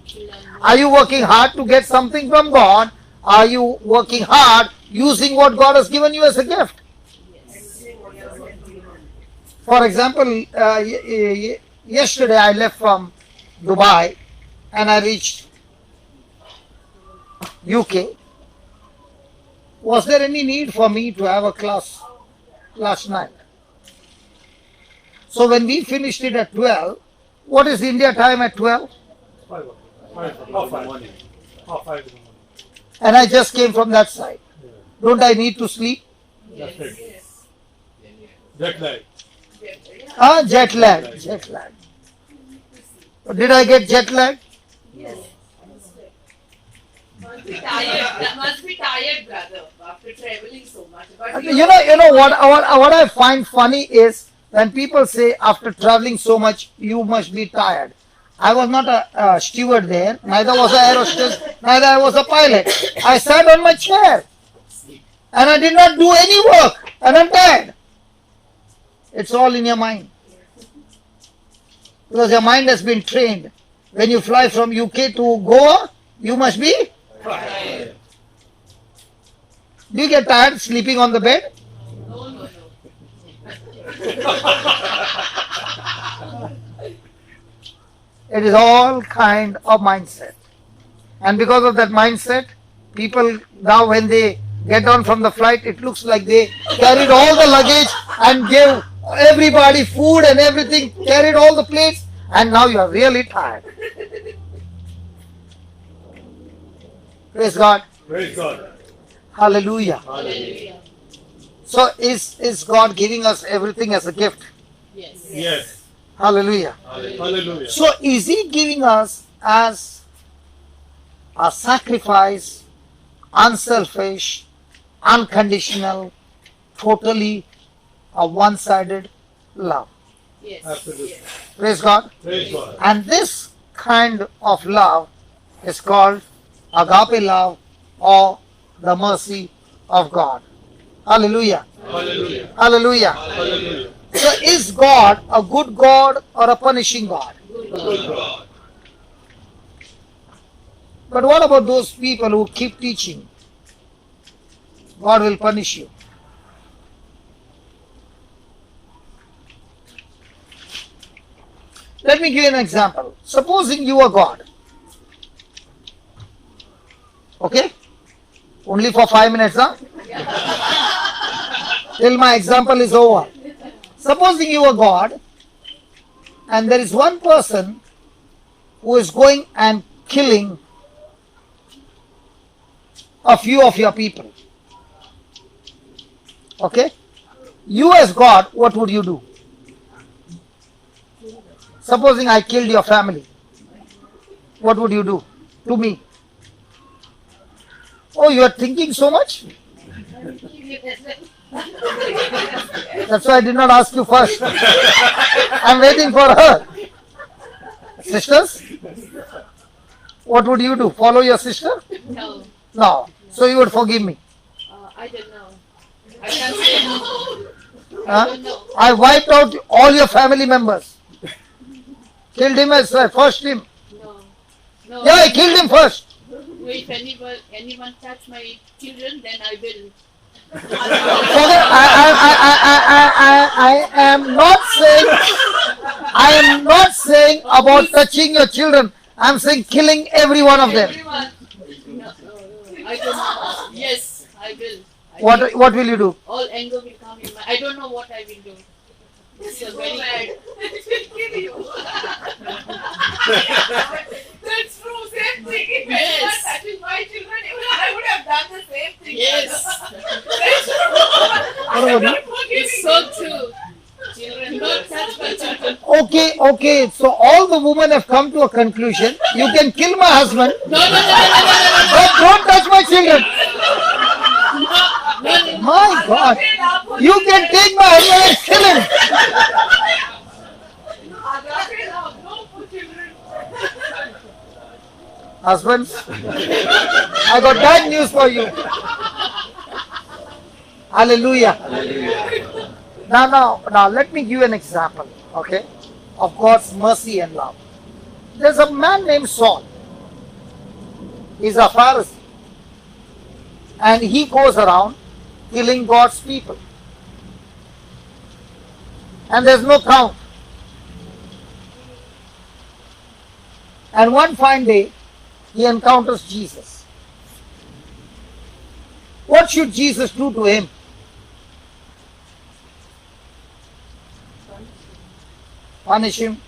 To learn more. Are you working hard to get something from God? Are you working hard using what God has given you as a gift? Yes. For example, yesterday I left from Dubai and I reached UK. Was there any need for me to have a class last night? So when we finished it at 12, what is India time at 12? 5 o'clock. 5 in the morning. And I just came from that side. Don't I need to sleep? That's it. Jet lag. Jet lag. Jet lag. Did I get jet lag? Must be tired. That must be tired, brother, after traveling so much. But You know what I find funny is when people say after traveling so much you must be tired. I was not a steward there, neither was I air hostess, neither I was a pilot. I sat on my chair and I did not do any work and I'm tired. It's all in your mind. Because your mind has been trained. When you fly from UK to Goa, you must be. Do you get tired sleeping on the bed? no. It is all kind of mindset. And because of that mindset, people now when they get down from the flight, it looks like they carried all the luggage and gave everybody food and everything, carried all the plates, and now you are really tired. Praise God. Praise God. Hallelujah. Hallelujah. So is God giving us everything as a gift? Yes. Yes. Hallelujah. Hallelujah. So is He giving us as a sacrifice, unselfish, unconditional, totally a one-sided love? Yes. Absolutely. Yes. Praise God. Praise God. And this kind of love is called agape love or the mercy of God. Hallelujah. Hallelujah. Hallelujah. Hallelujah. So is God a good God or a punishing God? Good God. But what about those people who keep teaching God will punish you? Let me give you an example. Supposing you are God. Okay? Only for 5 minutes, huh? Till my example is over. Supposing you are God and there is one person who is going and killing a few of your people. Okay? You as God, what would you do? Supposing I killed your family. What would you do to me? Oh, you are thinking so much? That's why I did not ask you first. I'm waiting for her. Sisters, what would you do? Follow your sister? No. No. So you would forgive me. I don't know. I can't say no. Huh? don't know. I wiped out all your family members. Killed him as first him. No. No. Yeah, I killed him first. If anyone touch my children, then I will. Forget, I am not saying about touching your children. I'm saying killing every one of them. Everyone. No. I don't know. Yes, I will. What will you do? All anger will come in my. I don't know what I will do. This is very bad. It will kill you. That's true. Same thing. If anyone touches my children, even I would have done the same thing. Yes. That's true. What about you? It's so true. Children don't touch my children. Okay. So all the women have come to a conclusion. You can kill my husband, No. but don't touch my children. My God. You can take my husband and kill him. Husbands, I got bad news for you. Hallelujah. Now, let me give you an example, okay, of God's mercy and love. There's a man named Saul. He's a Pharisee. And he goes around killing God's people. And there's no count. And one fine day, he encounters Jesus. What should Jesus do to him? Punish him,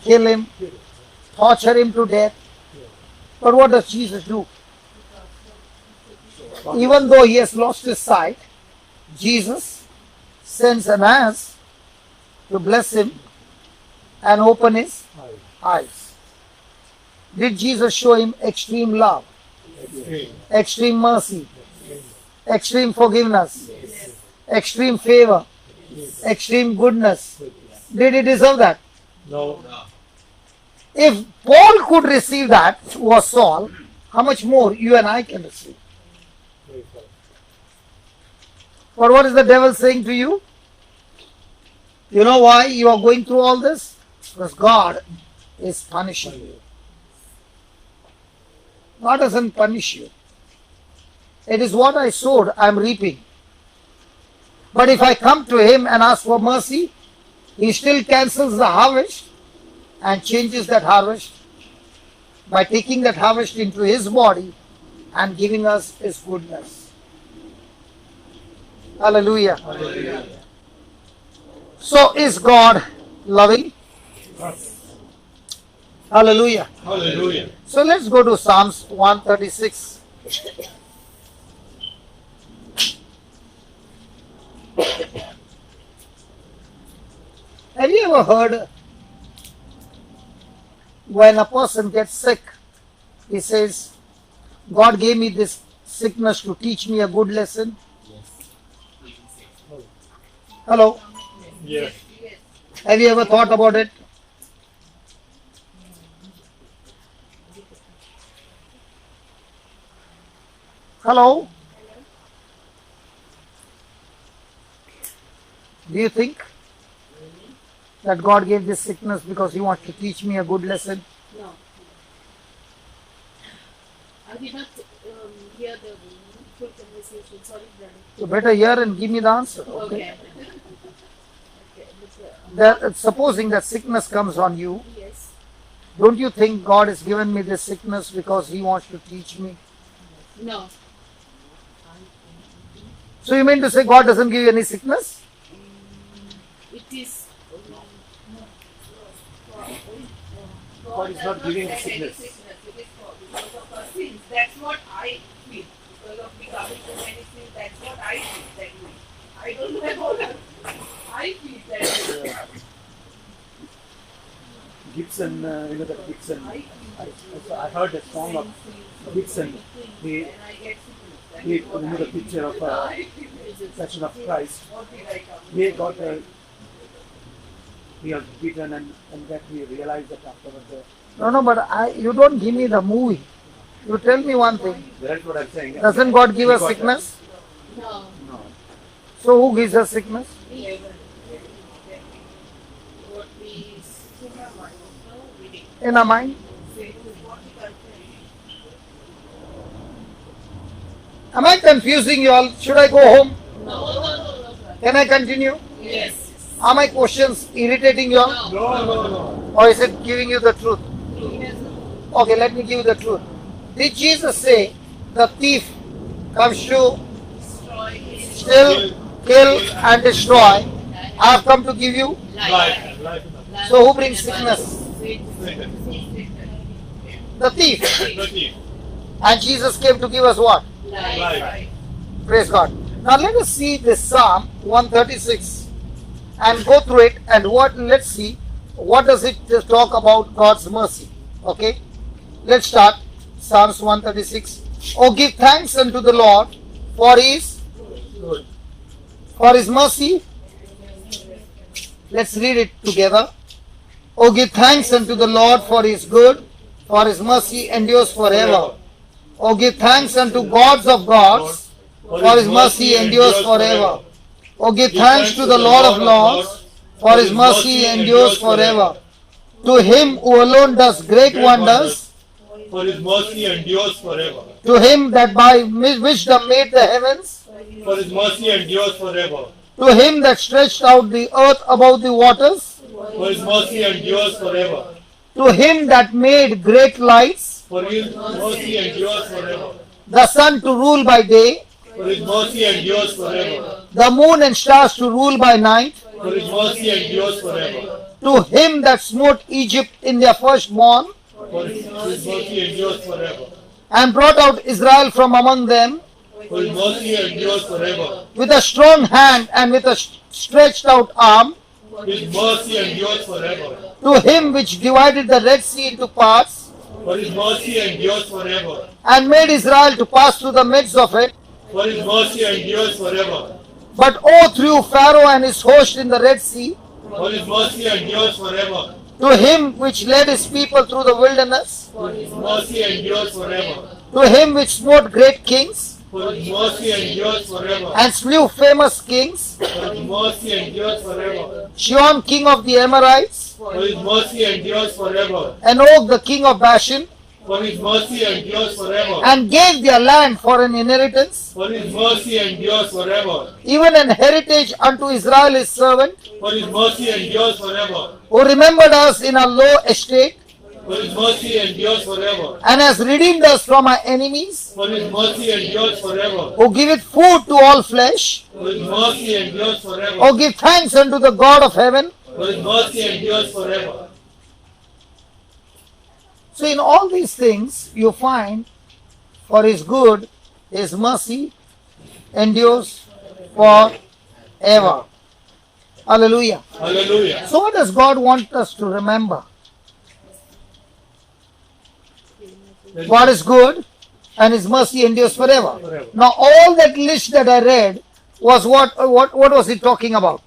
kill him, torture him to death. But what does Jesus do? Even though he has lost his sight, Jesus sends an ass to bless him and open his eyes. Did Jesus show him extreme love, extreme mercy, extreme forgiveness, extreme favor, extreme goodness? Did he deserve that? No. If Paul could receive that, was Saul, how much more you and I can receive? But what is the devil saying to you? You know why you are going through all this? Because God is punishing you. God doesn't punish you. It is what I sowed, I am reaping. But if I come to Him and ask for mercy, He still cancels the harvest and changes that harvest by taking that harvest into His body and giving us His goodness. Hallelujah. Hallelujah. So is God loving? Hallelujah. Hallelujah. So let's go to Psalms 136. Have you ever heard when a person gets sick, he says, God gave me this sickness to teach me a good lesson? Hello? Yes. Have you ever thought about it? Hello? Do you think that God gave this sickness because He wants to teach me a good lesson? No. I did not hear the full conversation. Sorry, brother. You better hear and give me the answer. Okay. Okay. But, Supposing that sickness comes on you, yes. don't you think God has given me this sickness because He wants to teach me? No. So you mean to say God doesn't give you any sickness? It is. God is not giving Any sickness. It is because of our sins. That's what I feel. Because of becoming so many sins, that's what I feel that way. I don't know about others. I feel that way. Gibson, you know that Gibson. I feel I heard a song of Gibson. He, and I get sickness. That he is what you know the I picture of I feel. Passion of Christ. What did I come? He got he was beaten and that he realized that afterwards. No, but you don't give me the movie. You tell me one thing. That's what I'm saying. Doesn't God give He us got sickness? No. No. So who gives us sickness? What we In our mind? Am I confusing you all? Should I go home? no. Can I continue? Yes. Are my questions irritating you all? No. Or is it giving you the truth? Yes. Okay, let me give you the truth. Did Jesus say the thief comes to steal, kill and destroy? I have come to give you. Life. So who brings sickness? The thief. And Jesus came to give us what? Life. Praise God. Now let us see this Psalm 136 and go through it and let's see what does it talk about God's mercy. Okay? Let's start Psalms 136. Oh, give thanks unto the Lord for His mercy. Let's read it together. Oh, give thanks unto the Lord for His good, for His mercy endures forever. Oh, give thanks unto gods of gods, for His mercy endures forever. Oh, give thanks to the Lord of lords, for His mercy endures forever. To Him who alone does great wonders, For His mercy endures forever. to Him that by wisdom made the heavens, For His mercy endures forever. to Him that stretched out the earth above the waters, For His mercy endures forever. to Him that made great lights, For His mercy endures forever. the sun to rule by day, For His mercy endures forever. the moon and stars to rule by night, For His mercy endures forever. to Him that smote Egypt in their firstborn, For His mercy endures forever. and brought out Israel from among them, For His mercy endures forever. with a strong hand and with a stretched out arm, His mercy endures forever. to Him which divided the Red Sea into parts, For His mercy endures forever. and made Israel to pass through the midst of it. For His mercy endures forever. But overthrew Pharaoh and his host in the Red Sea, For His mercy endures forever. to Him which led His people through the wilderness, For His mercy endures forever. to Him which smote great kings, For His mercy endures forever. and slew famous kings, For His mercy endures forever. Sihon king of the Amorites, For His mercy endures forever. and Og the king of Bashan, For His mercy endures forever. and gave their land for an inheritance, For His mercy endures forever. even an heritage unto Israel his servant, For His mercy endures forever. who remembered us in our low estate, For His mercy endures forever. and has redeemed us from our enemies, For His mercy endures forever. who giveth food to all flesh. For His mercy endures forever. Oh, give thanks unto the God of heaven, For His mercy endures forever. So in all these things you find for his good, his mercy endures forever. Hallelujah. Hallelujah. So what does God want us to remember? God is good and his mercy endures forever. Forever. Now all that list that I read was what was he talking about?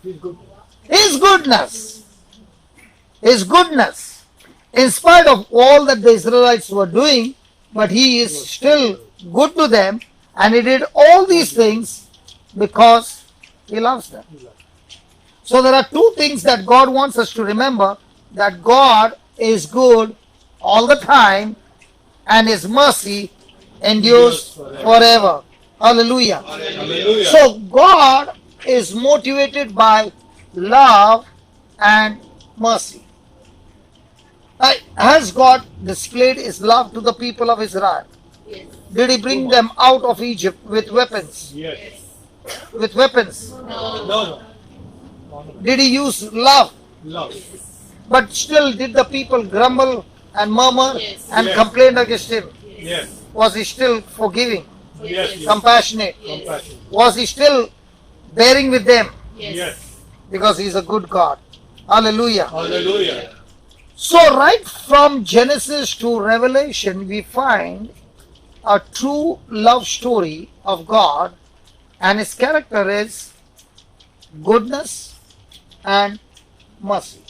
He's good. His goodness. His goodness. In spite of all that the Israelites were doing, but he is still good to them, and he did all these things because he loves them. So there are two things that God wants us to remember, that God is good all the time and his mercy endures forever. Hallelujah. Hallelujah. So God is motivated by love and mercy. Has God displayed his love to the people of Israel? Yes. Did he bring them out of Egypt with weapons? Yes. With weapons. No. Did he use love? Love. But still did the people grumble and murmur Yes. and Yes. complain against him? Yes. Was he still forgiving, Yes. compassionate? Compassion. Was he still bearing with them? Yes. Because he's a good God. Hallelujah. Hallelujah. So right from Genesis to Revelation, we find a true love story of God, and his character is goodness and mercy.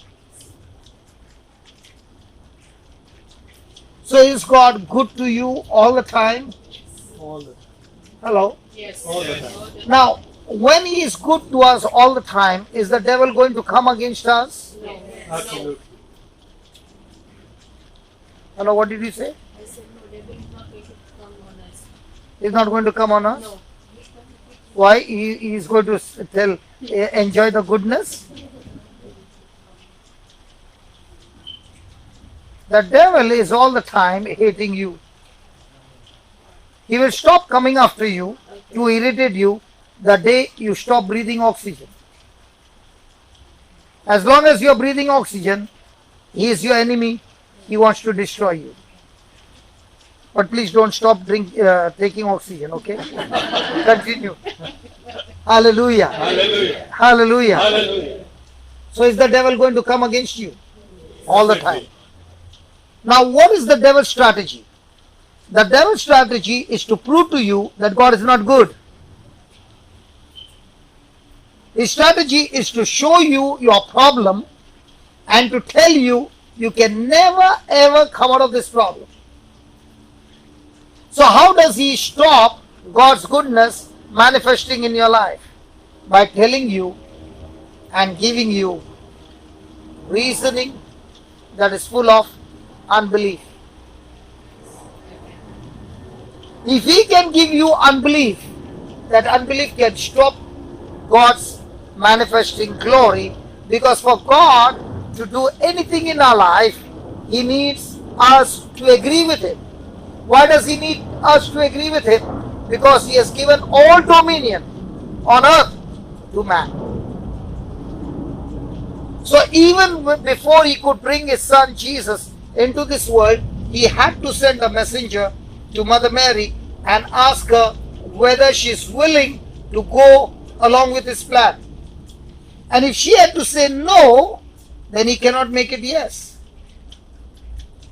So is God good to you all the time? All the Hello? Yes. All the time. Now, when he is good to us all the time, is the devil going to come against us? No. Absolutely. Hello, what did you say? I said no, devil is not going to come on us. He's not going to come on us? No. Why? He is going to tell, enjoy the goodness? The devil is all the time hating you. He will stop coming after you to irritate you the day you stop breathing oxygen. As long as you are breathing oxygen, he is your enemy. He wants to destroy you. But please don't stop taking oxygen, okay? Continue. Hallelujah. Hallelujah. Hallelujah. Hallelujah. So is the devil going to come against you all the time? Now what is the devil's strategy? The devil's strategy is to prove to you that God is not good. His strategy is to show you your problem and to tell you you can never ever come out of this problem. So how does he stop God's goodness manifesting in your life? By telling you and giving you reasoning that is full of unbelief. If he can give you unbelief, that unbelief can stop God's manifesting glory, because for God to do anything in our life, he needs us to agree with him. Why does he need us to agree with him? Because he has given all dominion on earth to man. So even before he could bring his son Jesus into this world, he had to send a messenger to Mother Mary and ask her whether she is willing to go along with his plan. And if she had to say no, then he cannot make it yes.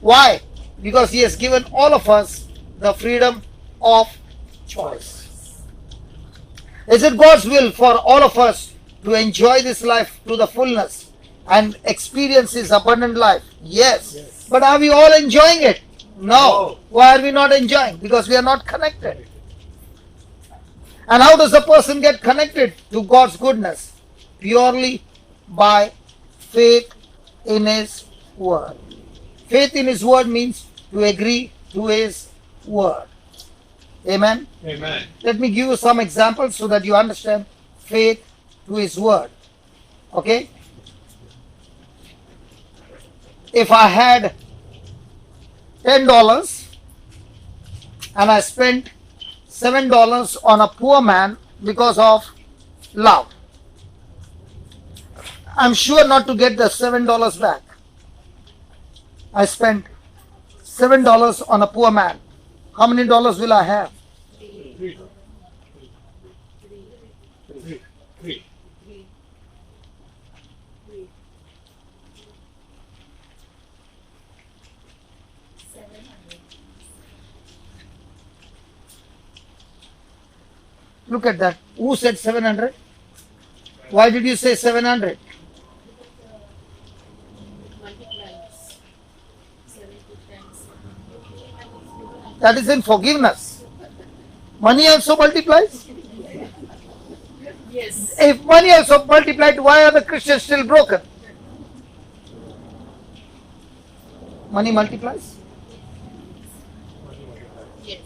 Why? Because he has given all of us the freedom of choice. Is it God's will for all of us to enjoy this life to the fullness and experience his abundant life? Yes. But are we all enjoying it? No. Why are we not enjoying? Because we are not connected. And how does a person get connected to God's goodness? Purely by faith in his word. Faith in his word means to agree to his word. Amen. Amen. Let me give you some examples so that you understand faith to his word. Okay? If I had $10 and I spent $7 on a poor man because of love, I'm sure not to get the $7 back. I spent $7 on a poor man, how many dollars will I have? 3. 3. 3. Look at that. Who said 700? Why did you say 700? Multiplies 70 times 7. That is in forgiveness. Money also multiplies. Yes. If money also multiplied, why are the Christians still broken? Money multiplies. Yes.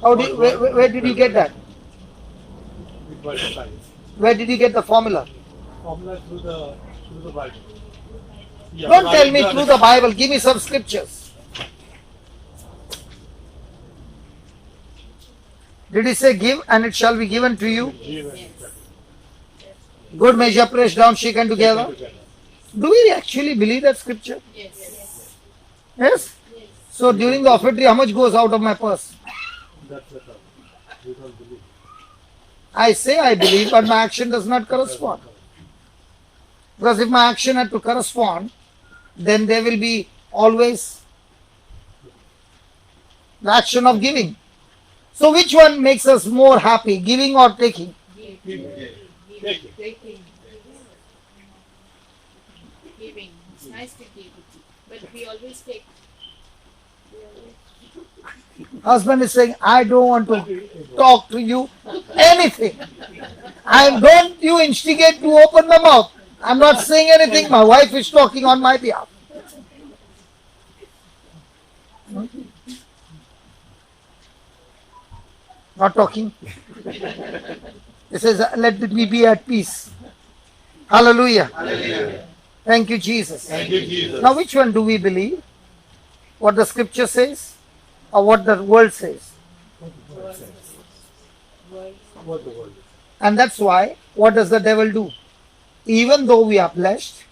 Where did you get that? It multiplies. Where did you get the formula? Formula through the Bible. Yeah, Don't but tell me through the Bible. Give me some scriptures. Did he say give and it shall be given to you? Good measure pressed down, shaken together. Do we actually believe that scripture? Yes. Yes? So during the offertory, how much goes out of my purse? That's the problem. We don't believe. I say I believe, but my action does not correspond. Because if my action had to correspond, then there will be always the action of giving. So which one makes us more happy, giving or taking? Take it. Giving. It's nice to give. But we always take. Husband is saying, I don't want to talk to you anything. Don't you instigate to open the mouth. I'm not saying anything. My wife is talking on my behalf. Not talking. He says, let me be at peace. Hallelujah. Hallelujah. Thank you, Jesus. Thank you, Jesus. Now, which one do we believe? What the scripture says or what the world says? What the word is. And that's why, what does the devil do? Even though we are blessed,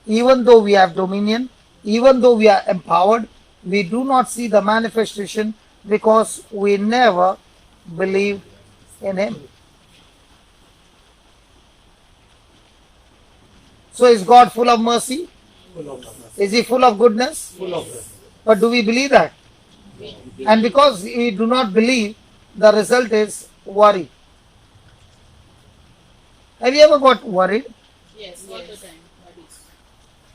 even though we have dominion, even though we are empowered, we do not see the manifestation because we never believe in him. So is God full of mercy? Full of goodness. Is he full of goodness? Full of goodness. But do we believe that? And because we do not believe, the result is worry. Have you ever got worried? Yes, all the time. Buddies.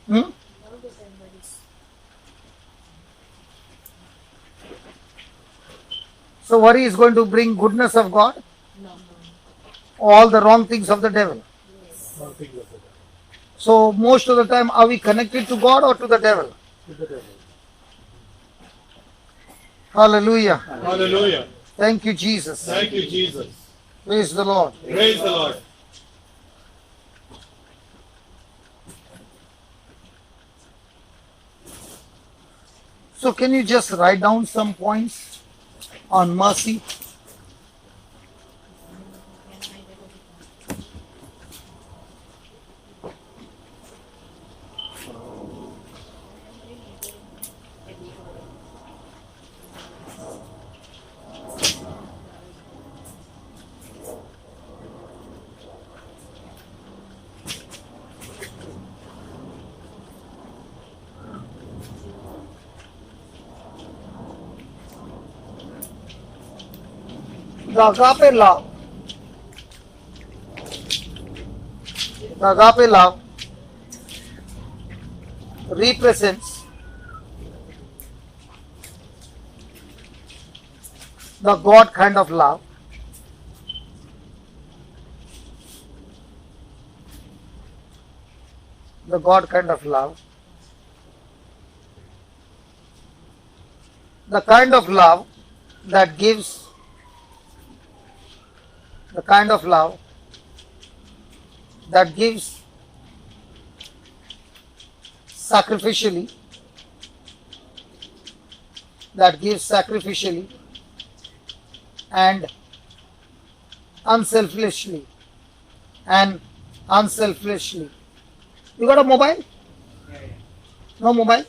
Hmm? All the time, buddies. So worry is going to bring goodness of God, No. all the wrong things of the devil. Nothing of the devil. So most of the time, are we connected to God or to the devil? To the devil. Hallelujah. Hallelujah. Thank you, Jesus. Thank you, Jesus. Praise the Lord. Praise the Lord. So can you just write down some points on mercy? The agape love represents the God kind of love. The God kind of love. The kind of love that gives, the kind of love that gives sacrificially, and unselfishly. You got a mobile? No mobile?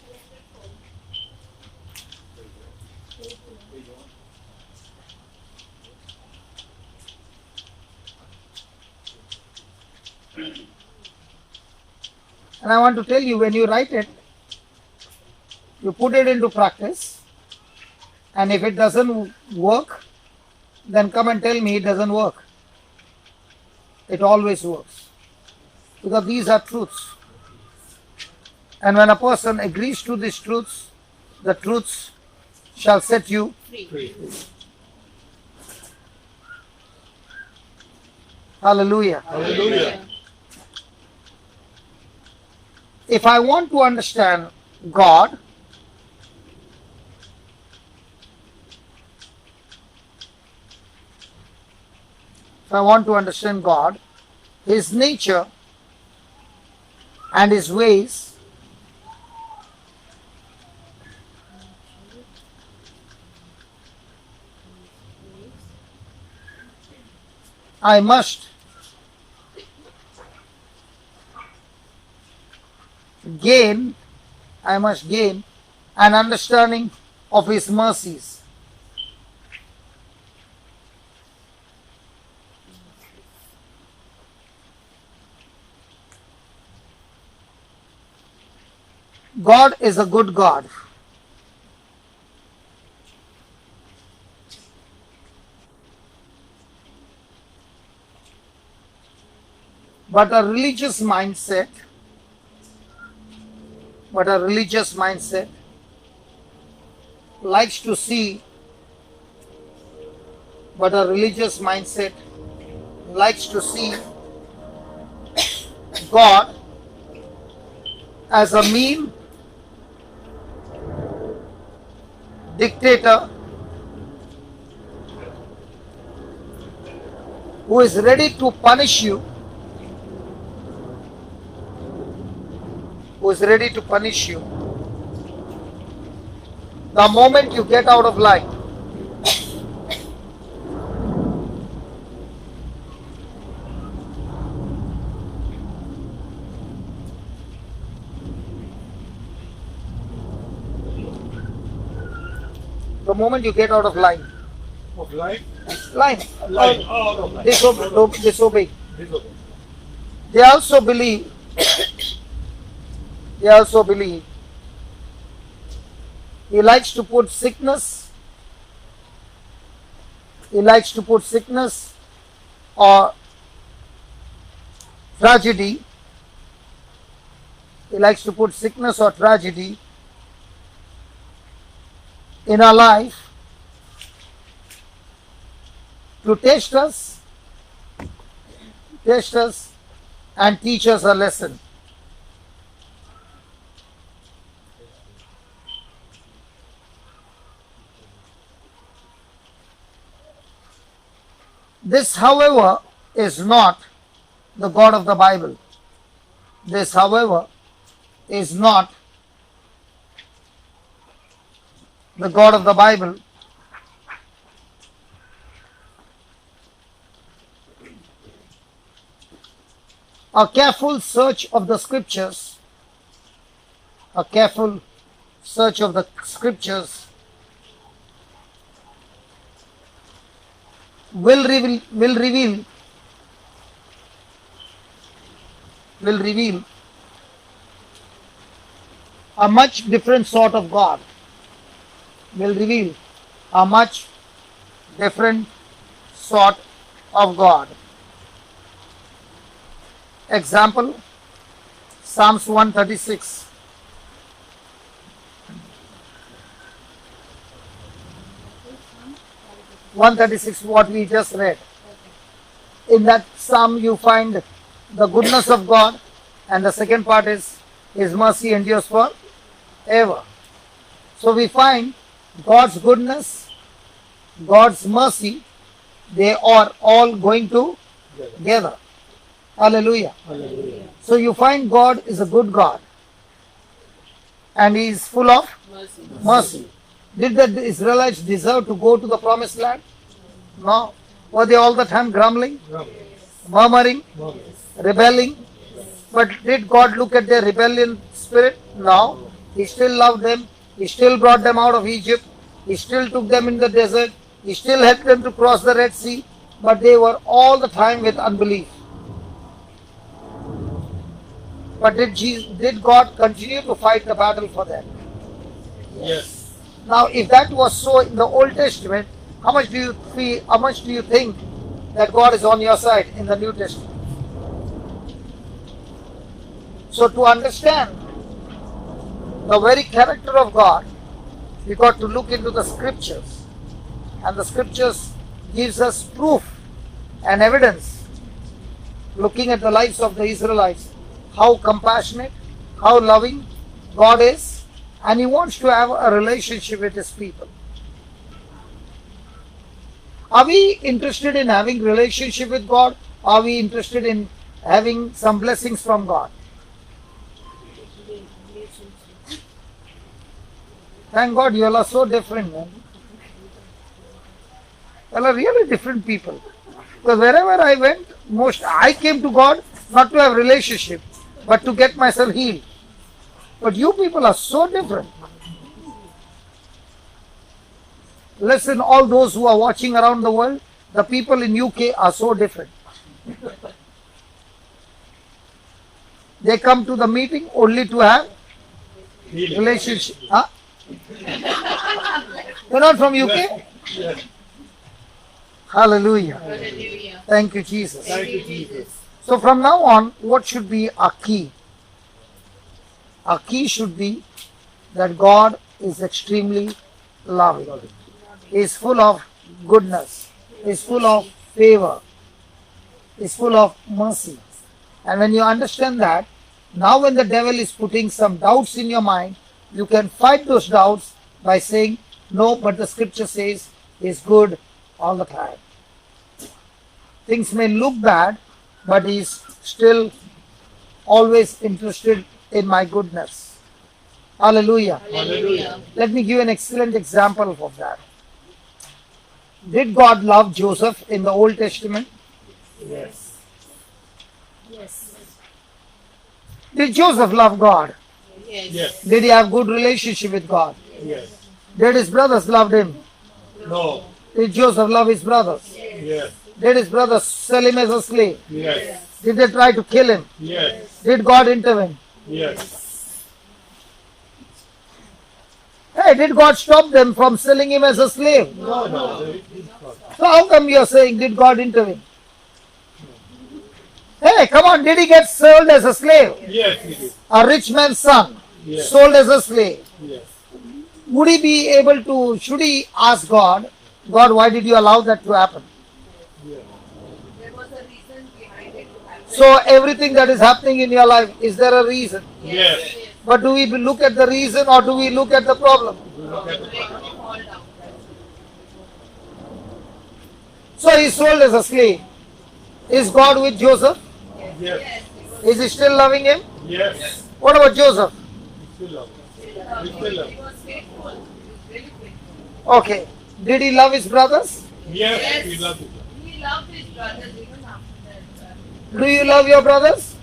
And I want to tell you, when you write it, you put it into practice, and if it doesn't work, then come and tell me it doesn't work. It always works. Because these are truths. And when a person agrees to these truths, the truths shall set you Free. Hallelujah. Hallelujah. If I want to understand God, His nature and His ways, I must gain an understanding of His mercies. God is a good God. But a religious mindset likes to see God as a mean dictator who is ready to punish you, the moment you get out of line. The moment you get out of line. Of life? Line. Life. Out of life. Disobey. Disobey. They also believe he likes to put sickness or tragedy. In our life to test us and teach us a lesson. This, however, is not the God of the Bible. This, however, is not the God of the Bible. A careful search of the scriptures will reveal a much different sort of God. Example, Psalms 136. What we just read. In that psalm you find the goodness of God, and the second part is His mercy endures forever. So we find God's goodness, God's mercy, they are all going together. Hallelujah. Hallelujah. So you find God is a good God and He is full of mercy. Did the Israelites deserve to go to the promised land? No. Were they all the time grumbling, murmuring, rebelling? But did God look at their rebellion spirit? No. He still loved them. He still brought them out of Egypt. He still took them in the desert. He still helped them to cross the Red Sea. But they were all the time with unbelief. But did God continue to fight the battle for them? Yes. Now, if that was so in the Old Testament, how much do you think that God is on your side in the New Testament? So to understand the very character of God, we got to look into the scriptures. And the scriptures gives us proof and evidence, looking at the lives of the Israelites, how compassionate, how loving God is, and He wants to have a relationship with His people. Are we interested in having relationship with God? Are we interested in having some blessings from God? Thank God you all are so different, man. You all are really different people. Because wherever I went, I came to God not to have relationship, but to get myself healed. But you people are so different. Listen, all those who are watching around the world, the people in UK are so different. They come to the meeting only to have Healing. relationship. Huh? You're not from UK? Yes. Hallelujah. Hallelujah. Thank you, Jesus. Thank you, Jesus. So from now on, what should be our key? Our key should be that God is extremely loving. He is full of goodness. He is full of favor. He is full of mercy. And when you understand that, now when the devil is putting some doubts in your mind, you can fight those doubts by saying, no, but the scripture says He is good all the time. Things may look bad, but He is still always interested in my goodness. Hallelujah. Hallelujah. Let me give an excellent example of that. Did God love Joseph in the Old Testament? Yes. Yes. Did Joseph love God? Yes. Yes. Did he have good relationship with God? Yes. Did his brothers love him? No. Did Joseph love his brothers? Yes. Did his brothers sell him as a slave? Yes. Did they try to kill him? Yes. Did God intervene? Yes. Hey, did God stop them from selling him as a slave? No, no. So how come you are saying, did God intervene? Hey, come on, did he get sold as a slave? Yes, he did. A rich man's son, Yes. sold as a slave. Yes. Would he be able to, should he ask God, God, why did you allow that to happen? Yes. There was a reason behind it to happen. So everything that is happening in your life, is there a reason? Yes. But do we look at the reason or do we look at the problem? Look at the Make me fall down. So he sold as a slave. Is God with Joseph? Yes. Is he still loving him? Yes. What about Joseph? Still love. He Still love. was faithful. He was really faithful. Okay. Did he love his brothers? Yes, he loved it. He loved his brothers even after that. Do you love your brothers?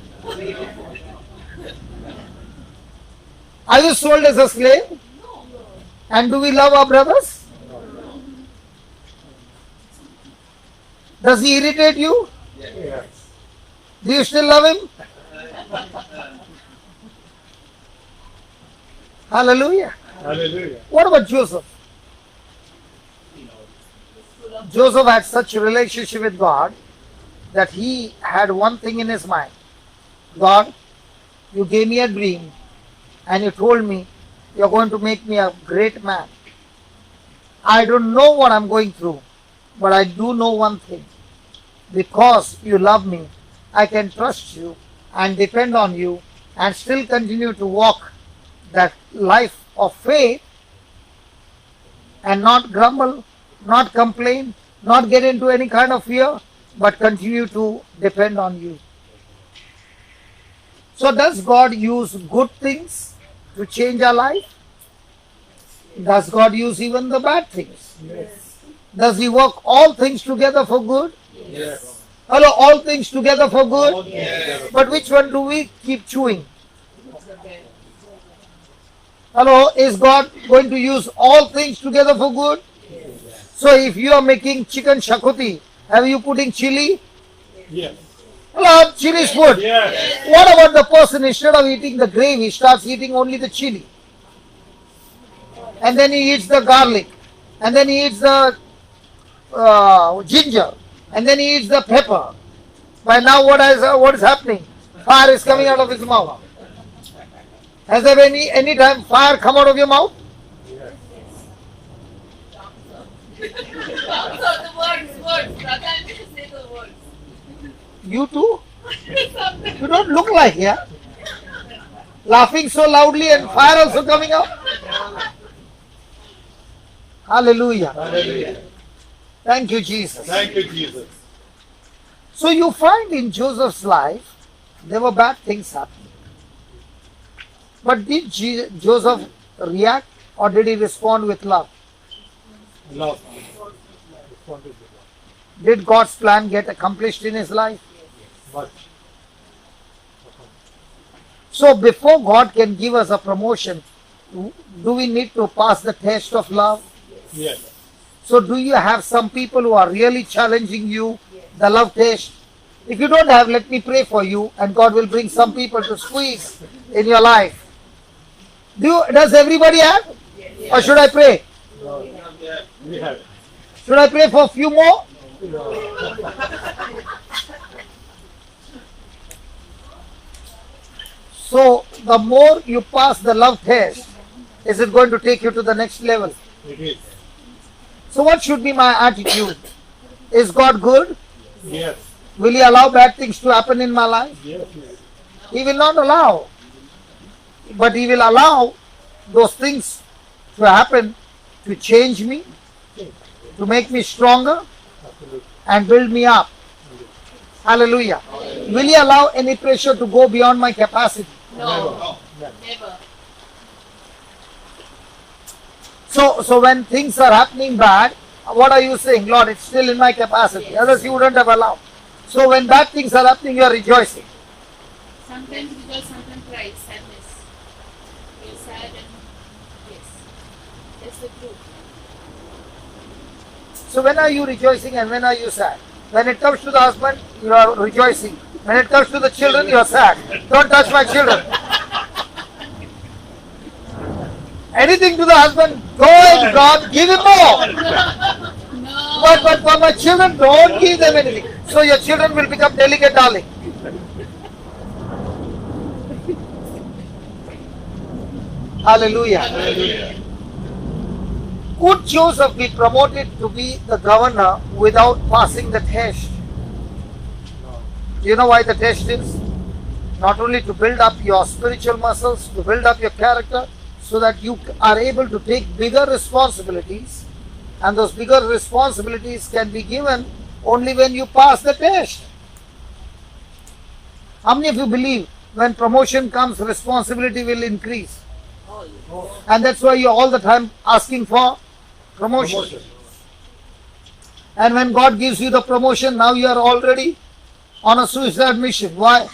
Are you sold as a slave? And do we love our brothers? Does he irritate you? Yes. Do you still love him? Hallelujah. Hallelujah. What about Joseph? Joseph had such a relationship with God that he had one thing in his mind. God, you gave me a dream and you told me you're going to make me a great man. I don't know what I'm going through, but I do know one thing. Because you love me, I can trust you and depend on you and still continue to walk that life of faith and not grumble, not complain, not get into any kind of fear, but continue to depend on you. So does God use good things to change our life? Does God use even the bad things? Yes. Does He work all things together for good? Yes. Hello, all things together for good? Yes. But which one do we keep chewing? Hello, is God going to use all things together for good? So if you are making chicken shakuti, have you putting chili? Yes. Lord, chili is food. Yes. What about the person, instead of eating the gravy, starts eating only the chili? And then he eats the garlic. And then he eats the ginger. And then he eats the pepper. But now what is happening? Fire is coming out of his mouth. Has there been any time fire come out of your mouth? So the words. Sometimes you say the words. You too? Sometimes. You don't look like here. Laughing so loudly and fire also coming out. Hallelujah. Hallelujah. Thank you, Jesus. Thank you, Jesus. So you find in Joseph's life, there were bad things happening. But did Joseph react or did he respond with love? Love. Did God's plan get accomplished in his life? Much. So before God can give us a promotion, do we need to pass the test of love? Yes. So do you have some people who are really challenging you, the love test? If you don't have, let me pray for you and God will bring some people to squeeze in your life. Does everybody have? Or should I pray? We have it. Should I pray for a few more? So the more you pass the love test, is it going to take you to the next level? It is. So what should be my attitude? Is God good? Yes. Will He allow bad things to happen in my life? Yes. He will not allow. But He will allow those things to happen to change me, to make me stronger Absolutely. and build me up. Hallelujah. Will He allow any pressure to go beyond my capacity? No. Never. Never. So when things are happening bad, what are you saying? Lord, it's still in my capacity. Others you wouldn't have allowed. So when bad things are happening, you are rejoicing. Sometimes because sometimes pride, sadness. You're sad and yes. That's the truth. So when are you rejoicing and when are you sad? When it comes to the husband, you are rejoicing. When it comes to the children, you are sad. Don't touch my children. Anything to the husband, go and God, give him more. No. But for my children, don't give them anything. So your children will become delicate darling. Hallelujah. Could Joseph be promoted to be the governor without passing the test? Do you know why the test is? Not only to build up your spiritual muscles, to build up your character, so that you are able to take bigger responsibilities, and those bigger responsibilities can be given only when you pass the test. How many of you believe when promotion comes, responsibility will increase? And that's why you're all the time asking for promotion. And when God gives you the promotion, now you are already on a suicide mission. Why?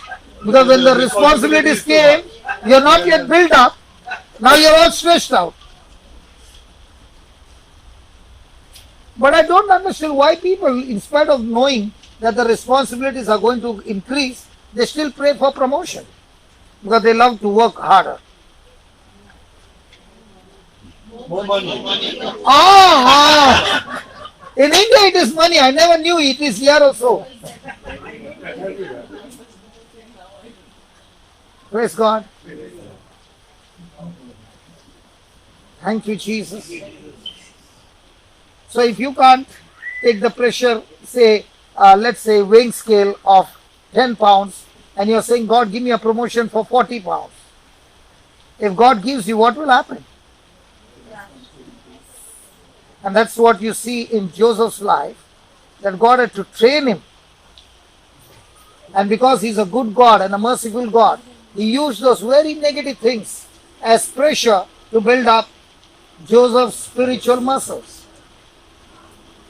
Because when the responsibilities came, you're not yet built up. Now you're all stressed out. But I don't understand why people, in spite of knowing that the responsibilities are going to increase, they still pray for promotion. Because they love to work harder. More money. Ah! In India it is money. I never knew it is here also. Praise God. Thank you, Jesus. So if you can't take the pressure, say, let's say weighing scale of 10 pounds, and you're saying, God, give me a promotion for 40 pounds. If God gives you, what will happen? And that's what you see in Joseph's life, that God had to train him. And because he's a good God and a merciful God, he used those very negative things as pressure to build up Joseph's spiritual muscles.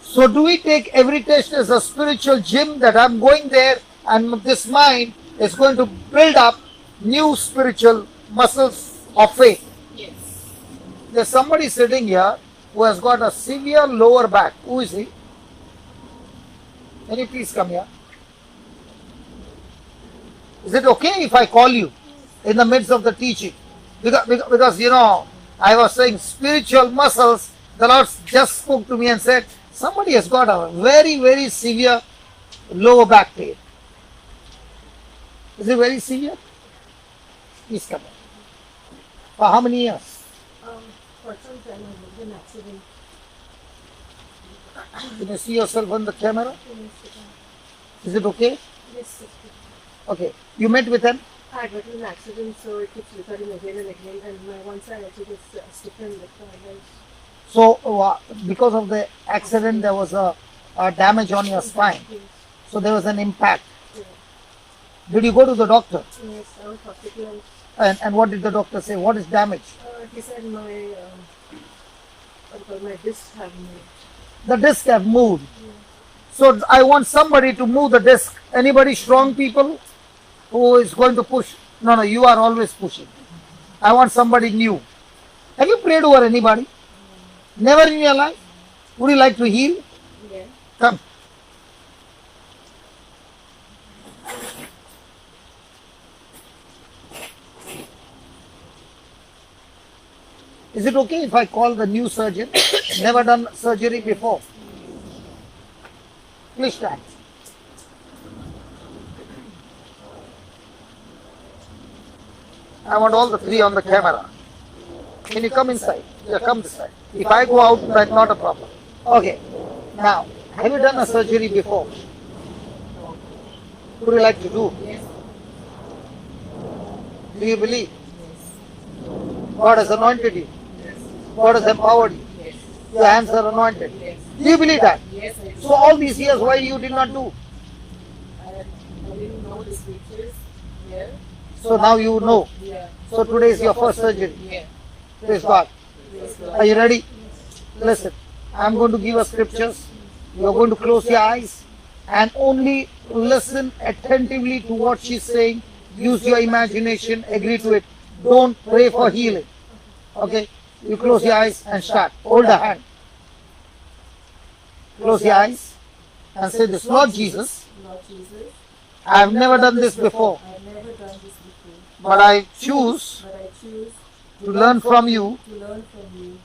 So do we take every test as a spiritual gym, that I'm going there and this mind is going to build up new spiritual muscles of faith? Yes. There's somebody sitting here who has got a severe lower back. Who is he? Can you please come here? Is it okay if I call you in the midst of the teaching? Because you know, I was saying spiritual muscles, the Lord just spoke to me and said, somebody has got a very, very severe lower back pain. Is it very severe? Please come on. For how many years? For some time I had an accident. Can you see yourself on the camera? Yes, Is it okay? yes. Okay. You met with him? I got an accident, so it keeps recurring again and again, and my one side actually is stiffened like my legs. So, because of the accident, there was a damage on your spine. Yes, So, there was an impact. yeah. Did you go to the doctor? Yes, I was hospitalized. And what did the doctor say? What is damage? He said my my discs have moved. The disc have moved. So, I want somebody to move the disc. Anybody strong people who is going to push? No, you are always pushing. I want somebody new. Have you prayed over anybody? Never in your life? Would you like to heal? Yeah. Come. Is it okay if I call the new surgeon? Never done surgery before. Please stand. I want all the three on the camera. Can you come inside? Yeah, come this side. If I go out, that's not a problem. Okay. Now, have you done a surgery before? Would you like to do? Yes. Do you believe? God has anointed you. God has empowered you. Yes. Your hands are anointed. Yes. Do you believe that? Yes, I do. So all these years, why you did not do? I didn't know the scriptures. Yeah. So now you know. Yeah. So today is your first surgery. Yeah. Praise God. Praise God. Are you ready? Listen, I'm going to give us scriptures. You're going to close your eyes and only listen attentively to what she's saying. Use your imagination, agree to it. Don't pray for healing. Okay? You close your eyes and start. Hold a hand. Close your eyes and say this. Lord Jesus, Lord Jesus, I have never done this before, I have never done this before, but I choose but I choose to learn from you to learn from you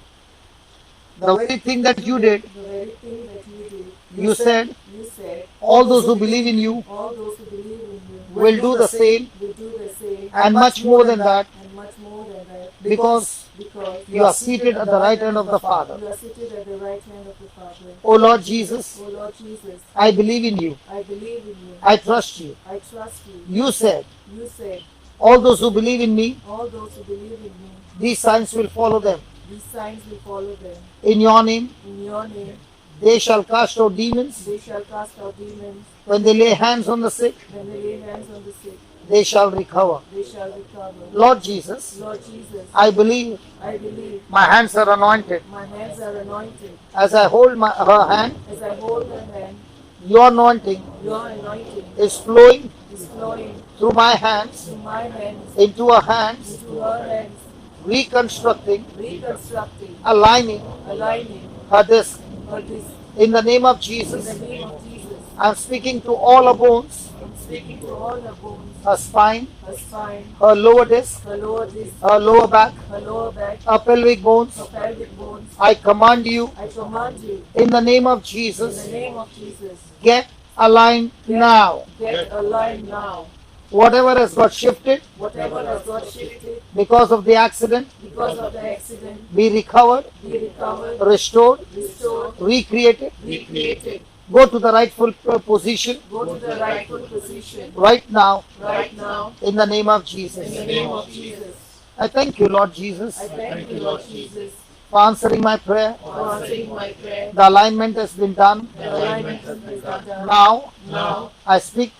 the very thing that you did. the very thing that you did. You said, You said, all those who believe in you all those who believe in you will do the same will do the same and much more than that, and much more than that, because because you are seated at the right hand of the Father. you are seated at the right hand of the Father. O Lord Jesus, O Lord Jesus, I believe in you. I believe in you. I trust you. I trust you. You said, You said, all those who believe in me, all those who believe in me, these signs will follow them. these signs will follow them. In your name, In your name, they shall cast out demons. they shall cast out demons. When they lay hands on the sick, When they lay hands on the sick, they shall recover. they shall recover. Lord Jesus, Lord Jesus, I believe I believe my hands are anointed. my hands are anointed. As I hold her hand, As I hold her hand, your anointing your anointing is flowing is flowing through my hands through my hands, into her hands, into her hands, reconstructing, reconstructing, aligning aligning her disc. her this. In the name of In Jesus, the name of Jesus, I'm speaking to all her bones, I'm speaking to all her bones, her spine, her spine, her lower disc, her lower disc, her lower back, her lower back, her pelvic bones. her pelvic bones. I command you I command you, in the name of in the Jesus, name of Jesus, get aligned now. get aligned now. Whatever has got shifted Whatever has got shifted because of the accident, because of the accident, be recovered, be recovered, restored, restored, recreated. recreated. Go to the rightful position Go to the rightful position right now right now in the name of in Jesus. the name of Jesus. I thank you, Lord Jesus, I thank you, Lord Jesus, for answering my prayer. for answering my prayer. The alignment has been done. The alignment has been done. Now Now I speak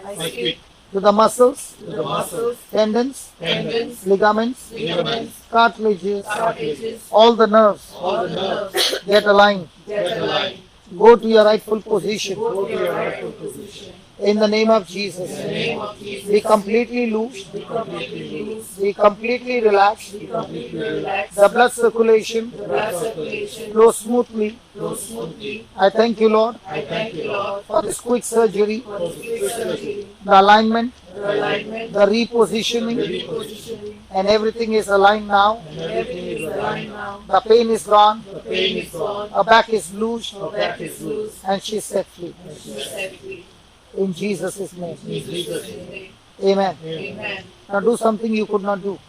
I speak to the muscles, to the muscles, tendons, tendons, ligaments, ligaments, cartilages, cartilages, all the nerves. all the nerves. Get aligned. Get aligned. Go to your rightful position Go to your rightful position. in the name of In the Jesus. name of Jesus. Be completely loose. Be completely loose. Be completely relaxed. Be completely relaxed. The blood circulation The blood circulation flows smoothly. flows smoothly. I thank you, Lord, I thank you, Lord, for this quick surgery, for this quick surgery, the alignment, the alignment, the repositioning, repositioning, and everything is aligned now. and everything is aligned now. The pain is gone, The pain is gone, her back is loose, her back is loose, and she's set free. and she is set free. In Jesus' name. In Jesus' name. Amen. Amen. Now do something you could not do.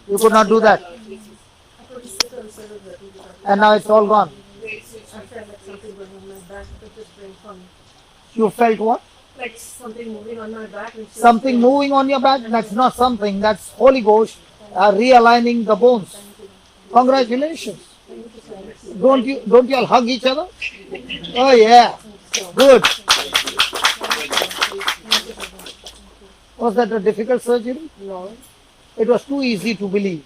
You could not do that. I could sit on side of the And now it's all gone. Great switch. I felt like something going on my back. It was just very funny. You felt what? Like something moving on my back. And she was Something saying, moving on your back? That's not something. That's Holy Ghost realigning the bones. Congratulations. "Thank you so much." Don't you all hug each other? Oh yeah. Good. Was that a difficult surgery? No. It was too easy to believe.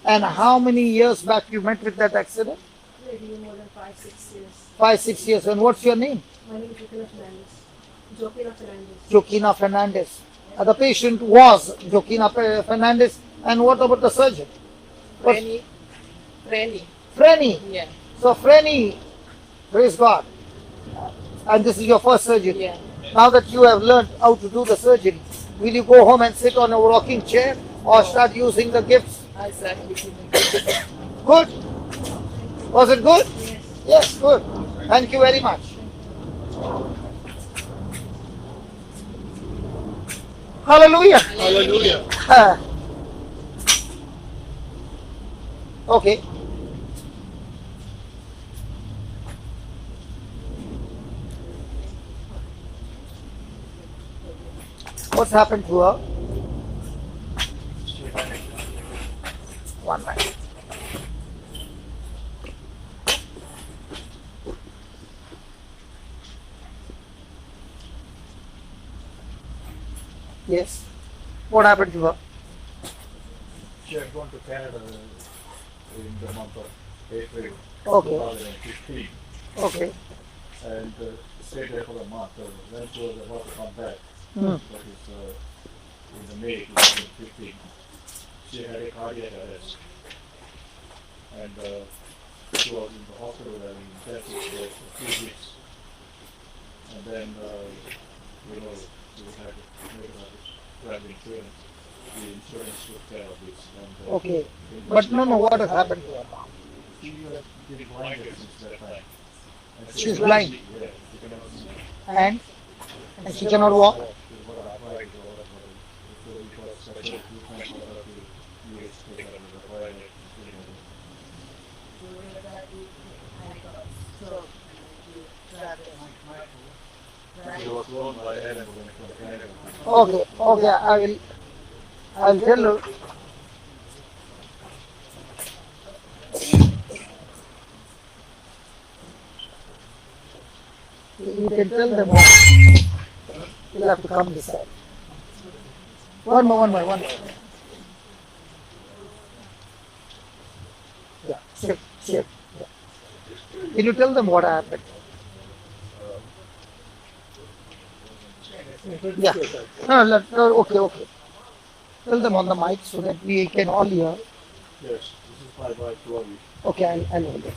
And how many years back you met with that accident? Maybe more than 5-6 years. 5-6 years. And what's your name? My name is Joaquina Fernandez. Joaquina Fernandez. Joaquina Fernandez. The patient was Joaquina Fernandez. And what about the surgeon? Franny. Franny. Yeah. So Franny, praise God. And this is your first surgery. Yeah. Now that you have learned how to do the surgery, will you go home and sit on a rocking chair or start using the gifts? I started using it. Good. Was it good? Yes. Yes, good. Thank you very much. Hallelujah. Hallelujah. Okay. What's happened to her? One minute. Yes. What happened to her? She had gone to Canada in the month of April Okay. 2015 Okay. and stayed there for a month. When she was about to come back, Hmm. that is in the May 2015, she had a cardiac arrest. And she was in the hospital having intensive care for 2 weeks. And then, we had to make a travel insurance. The insurance took care of this. And, Okay. But no, what has happened to her now? she had been blinded since that time. And She's blind. Yeah, she cannot see. And she cannot walk. She was arthritis or whatever. So it was such a treatment for her to use to take her to the toilet. She was flown by air ambulance from Canada. Okay, I'll tell her. You can tell them what. You'll have to come this side. One more. Yeah, sit. Yeah. Can you tell them what happened? Yeah. No, okay. Tell them on the mic so that we can all hear. Yes, this is my wife, Chloe. Okay, I'll hold it.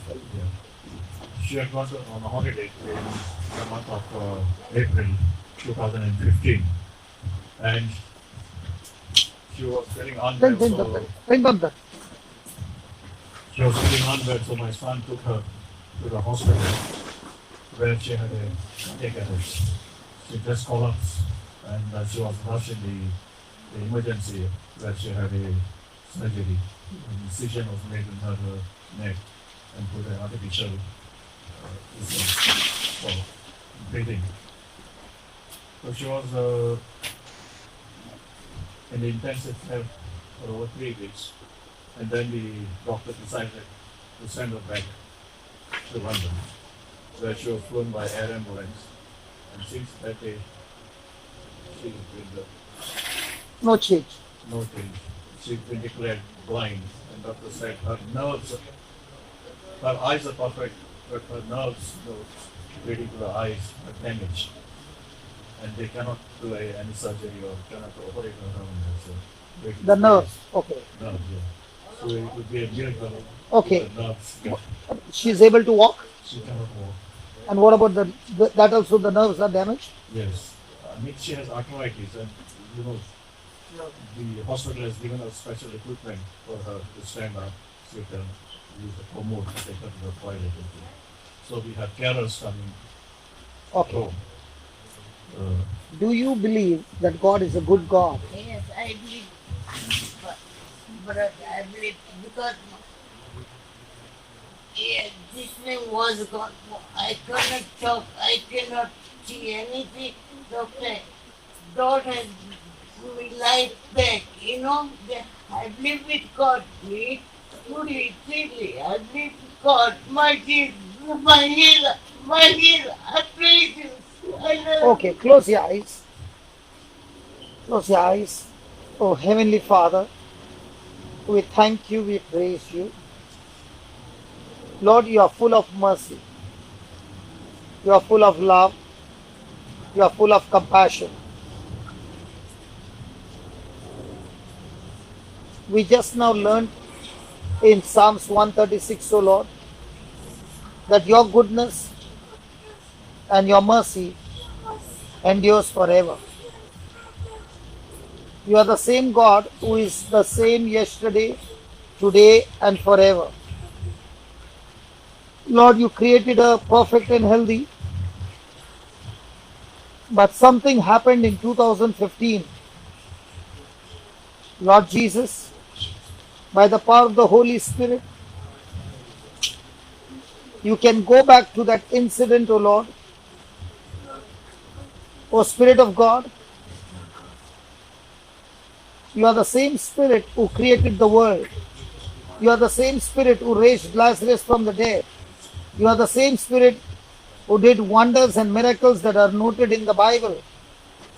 She had gone on a holiday in the month of April 2015. And she was feeling unwell, Bring them there. she was feeling unwell, so my son took her to the hospital where she had a cardiac arrest. She just collapsed and she was rushed in the emergency where she had a surgery. An incision was made in her neck and put an artificial system for breathing. So she was in the intensive care for over 3 weeks. And then the doctor decided to send her back to London, where she was flown by air ambulance. And since that day, she's been No change. no change. She's been declared blind, and doctor said her nerves, her eyes are perfect, but her nerves, leading to the eyes, are damaged. And they cannot do any surgery or cannot operate on her. So The nerves. Okay. Nerves, yeah. So it would be a miracle. Okay. if the nerves get. She's able to walk. She cannot walk. And what about that also the nerves are damaged? Yes. She has arthritis, and you know, the hospital has given us special equipment for her to stand up. She can use the commode to take her to the toilet. So we have carers coming Okay. home. Do you believe that God is a good God? Yes, I believe. But I believe because this man was God. I cannot talk. I cannot see anything. Doctor, God has given me life back. You know, I believe with God. Truly, truly, I believe with God. My Jesus, my healer, my healer. I praise you. I love Okay, close your eyes. Close your eyes. Oh, Heavenly Father, we thank you, we praise you. Lord, you are full of mercy. You are full of love. You are full of compassion. We just now learned in Psalms 136, O Lord, that your goodness and your mercy endures forever. You are the same God who is the same yesterday, today, and forever. Lord, you created her perfect and healthy, but something happened in 2015. Lord Jesus, by the power of the Holy Spirit, you can go back to that incident, O Lord. O Spirit of God, you are the same Spirit who created the world. You are the same Spirit who raised Lazarus from the dead. You are the same Spirit who did wonders and miracles that are noted in the Bible.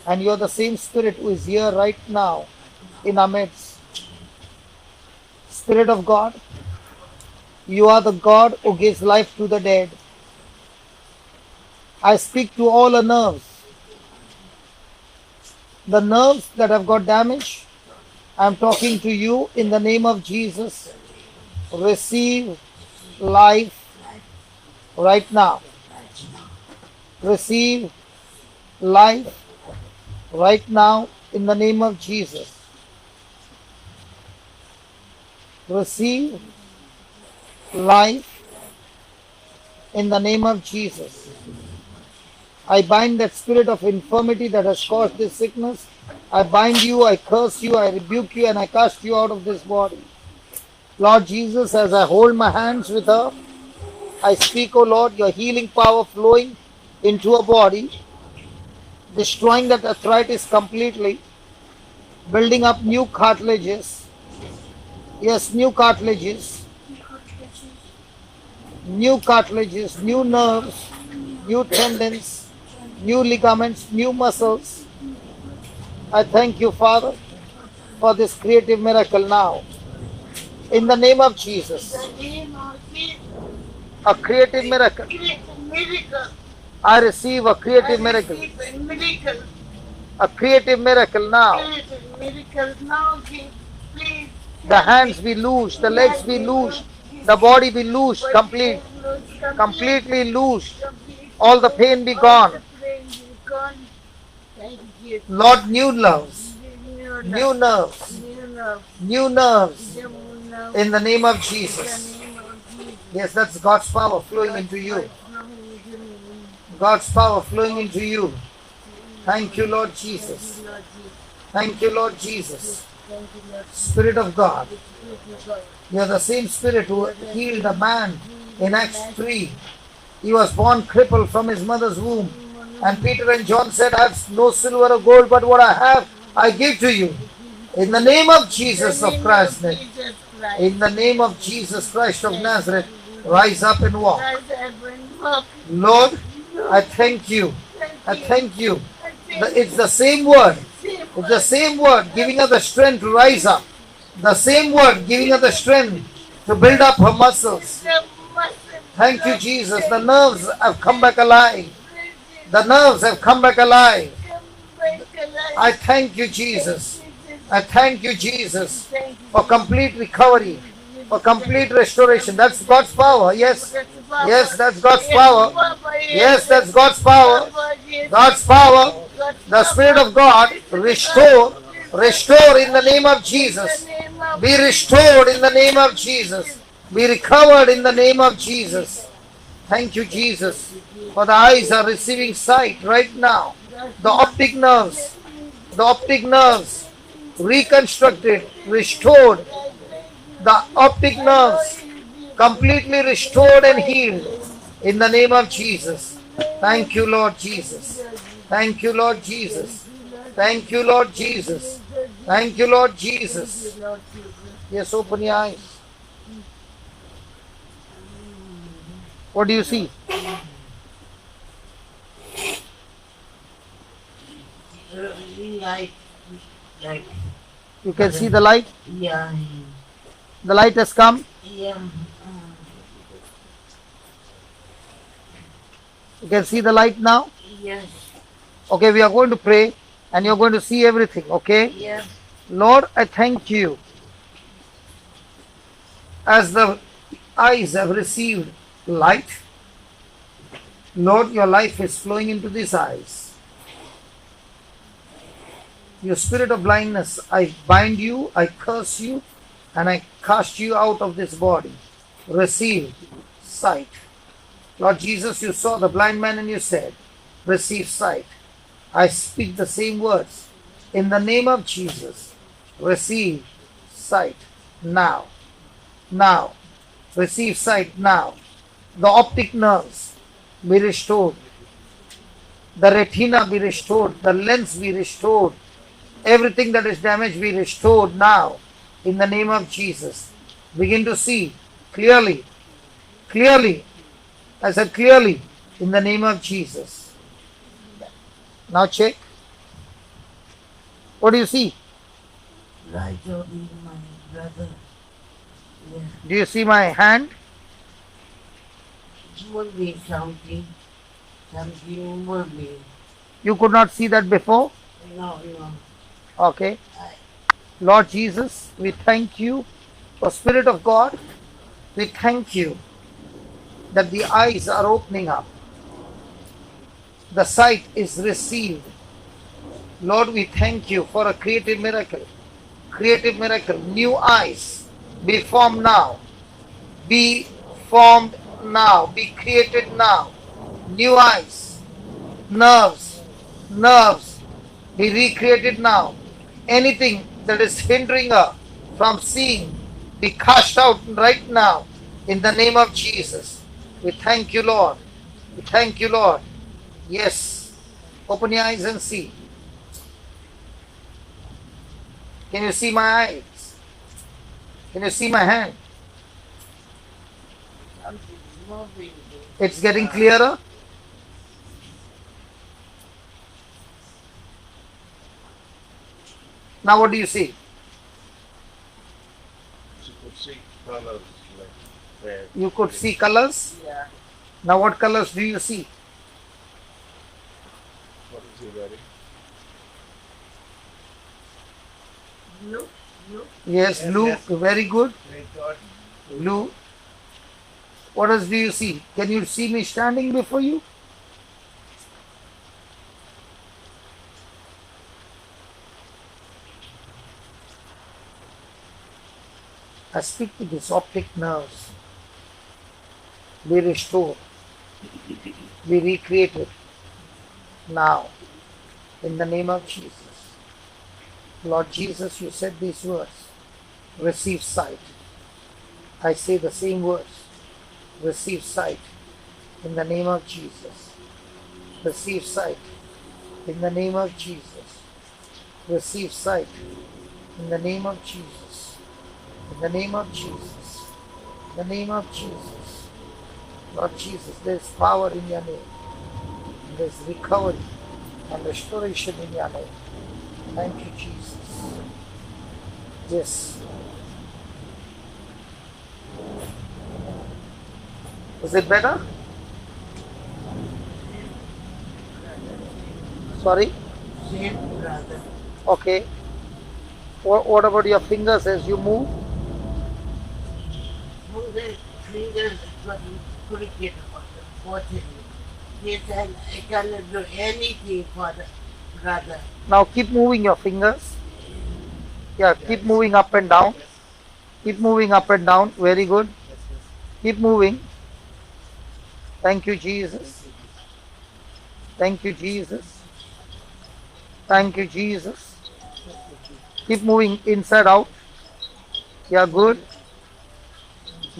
And you are the same Spirit who is here right now in our midst. Spirit of God, you are the God who gives life to the dead. I speak to all the nerves. The nerves that have got damaged, I am talking to you in the name of Jesus. Receive life right now. Receive life right now in the name of Jesus. Receive life in the name of Jesus. I bind that spirit of infirmity that has caused this sickness. I bind you, I curse you, I rebuke you, and I cast you out of this body. Lord Jesus, as I hold my hands with her, I speak, O Lord, your healing power flowing into her body, destroying that arthritis completely, building up new cartilages. Yes, new cartilages, new nerves, new tendons, new ligaments, new muscles. I thank you, Father, for this creative miracle now. In the name of Jesus, the name of Jesus. a creative miracle. Create a miracle. I receive a creative I miracle. receive a miracle. A creative miracle now. Create a miracle now, Jesus. Please. The hands be loosed, the legs be loosed, the body be loosed, completely loosed. All the pain be gone. Thank you. Lord, new nerves, new nerves, new nerves in the name of Jesus. Yes, that's God's power flowing into you. God's power flowing into you. Thank you, Lord Jesus. Thank you, Lord Jesus. Spirit of God, you are the same Spirit who healed a man in Acts 3. He was born crippled from his mother's womb. And Peter and John said, I have no silver or gold, but what I have, I give to you. In the name of Jesus of Christ, in the name of Jesus Christ of Nazareth, rise up and walk. Lord, I thank you. I thank you. It's the same word. It's the same word giving her the strength to rise up. The same word giving her the strength to build up her muscles. Thank you, Jesus. The nerves have come back alive. The nerves have come back alive. I thank you, Jesus. I thank you, Jesus, for complete recovery. For complete restoration. That's God's power. Yes. Yes, that's God's power. Yes, that's God's power. God's power. The Spirit of God. Restore. Restore in the name of Jesus. Be restored in the name of Jesus. Be recovered in the name of Jesus. Thank you, Jesus. For the eyes are receiving sight right now. The optic nerves. Reconstructed, restored. The optic nerves completely restored and healed in the name of Jesus. Thank you, Lord Jesus. Thank you, Lord Jesus. Thank you, Lord Jesus. Thank you, Lord Jesus. Yes, open your eyes. What do you see? Light. You can see the light? Yeah. The light has come. Yeah. You can see the light now. Yes. Okay, we are going to pray and you're going to see everything, okay? Yes. Lord, I thank you. As the eyes have received light, Lord, your life is flowing into these eyes. You spirit of blindness, I bind you, I curse you, and I cast you out of this body. Receive sight. Lord Jesus, you saw the blind man and you said, receive sight. I speak the same words. In the name of Jesus, receive sight now. Now. Receive sight now. The optic nerves be restored. The retina be restored. The lens be restored. Everything that is damaged be restored now. In the name of Jesus. Begin to see clearly. Clearly. I said clearly. In the name of Jesus. Now check. What do you see? Light only, my brother. Yeah. Do you see my hand? Moving something. Something moving. You could not see that before? No, no. Okay. Lord Jesus, we thank you for Spirit of God. We thank you that the eyes are opening up. The sight is received. Lord, we thank you for a creative miracle. Creative miracle. New eyes be formed now. Be formed now. Be created now. New eyes. Nerves. Be recreated now. Anything that is hindering her from seeing be cast out right now in the name of Jesus. We thank you, Lord. We thank you, Lord. Yes. Open your eyes and see. Can you see my eyes? Can you see my hand? Something moving. It's getting clearer. Now what do you see? She could see colors like red. You could see colors. Yeah. Now what colors do you see? What is he wearing? Blue. Yes, blue. yes. Very good. Praise God. Blue. What else do you see? Can you see me standing before you? I speak to these optic nerves. Be restored. Be recreated. Now. In the name of Jesus. Lord Jesus, you said these words. Receive sight. I say the same words. Receive sight. In the name of Jesus. Receive sight. In the name of Jesus. Receive sight. In the name of Jesus. In the name of Jesus. In the name of Jesus. Lord Jesus, there is power in your name. There is recovery and restoration in your name. Thank you, Jesus. Yes. Is it better? Sorry? Same brother. Okay. What about your fingers as you move? the fingers got crooked both. He said, I cannot do anything for the brother. Now keep moving your fingers. Yeah, keep moving up and down. Keep moving up and down. Very good. Keep moving. Thank you, Jesus. Thank you, Jesus. Thank you, Jesus. Keep moving inside out. Yeah, good.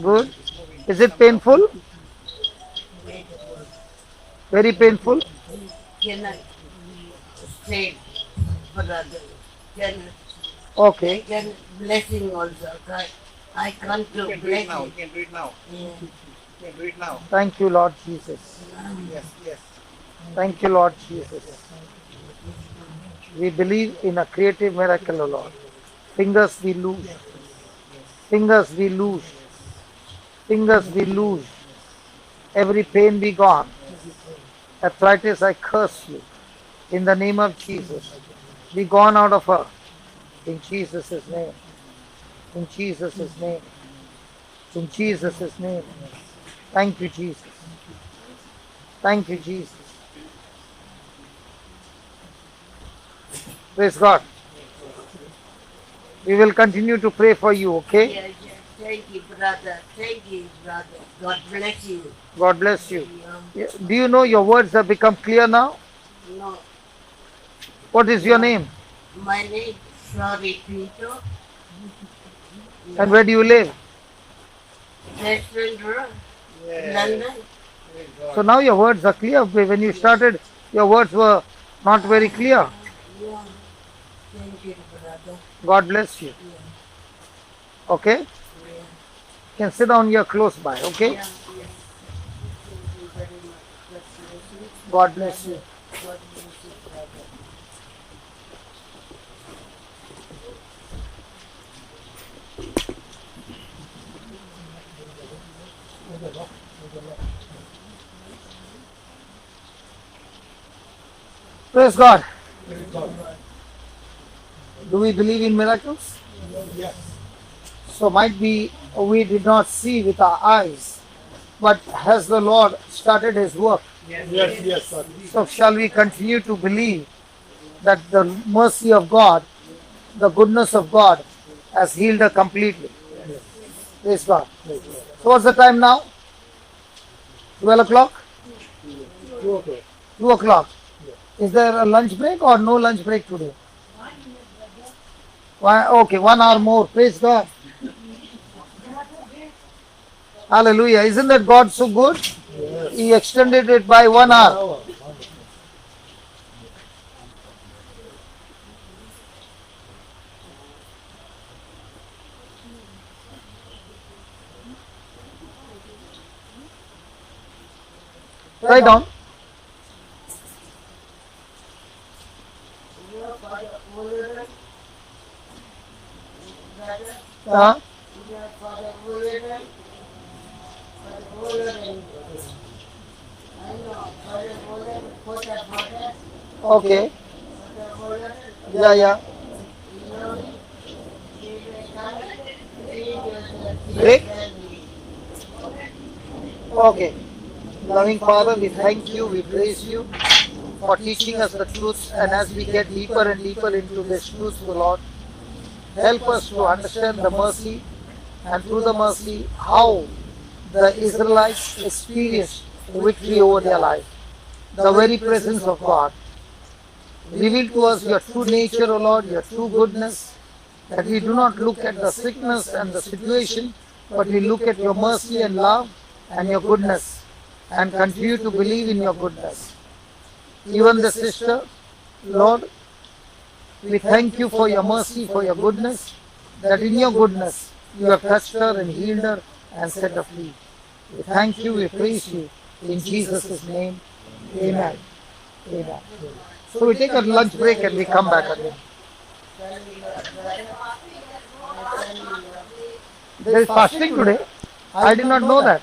Good. Is it painful? Very painful? Cannot say brother. Cannot. Okay. Can blessing also. I can't do You can do it now. blessing. You can do it now. Yeah. You can do it now. Thank you, Lord Jesus. Yes, yes. Thank you, Lord Jesus. We believe in a creative miracle, O Lord. Fingers we lose. Fingers we lose. Fingers we lose. Every pain be gone. Arthritis, I curse you. In the name of Jesus. Be gone out of her. In Jesus' name. In Jesus' name. In Jesus' name. Thank you, Jesus. Thank you, Jesus. Praise God. We will continue to pray for you, okay? Yeah, yeah. Thank you, brother. Thank you, brother. God bless you. God bless you. Yeah. Do you know your words have become clear now? No, What is your name? my name sorry, Peter. And where do you live? Western Road, Yeah. London. Praise God. So now your words are clear. When you started, your words were not very clear. Yeah. Thank you, brother. God bless you. Okay? You Yeah. can sit down here close by, okay? Yeah. Yes. Thank you very much. God bless you. God bless you, brother. Praise God. Do we believe in miracles? Yes. So might be we did not see with our eyes, but has the Lord started His work? Yes, sir. So shall we continue to believe that the mercy of God, the goodness of God has healed her completely? Praise God. So what's the time now? 12 o'clock? 2 o'clock. Is there a lunch break or no lunch break today? Why? Okay, 1 hour more. Praise God. Hallelujah. Isn't that God so good? He extended it by 1 hour. Write down. Uh, okay. Yeah. Break. Okay. Loving Father, we thank you, we praise you for teaching us the truth, and as we get deeper and deeper into this truth, the Lord, help us to understand the mercy, and through the mercy, how the Israelites experienced victory over their life. The very presence of God. Reveal to us your true nature, O Lord, your true goodness, that we do not look at the sickness and the situation, but we look at your mercy and love and your goodness, and continue to believe in your goodness. Even the sister, Lord, we thank you for your mercy, for your goodness, that in your goodness you have touched her and healed her and set her free. We thank you, we praise you. In Jesus' name, amen. Amen. So we take a lunch break and we come back again. There is fasting today. I did not know that.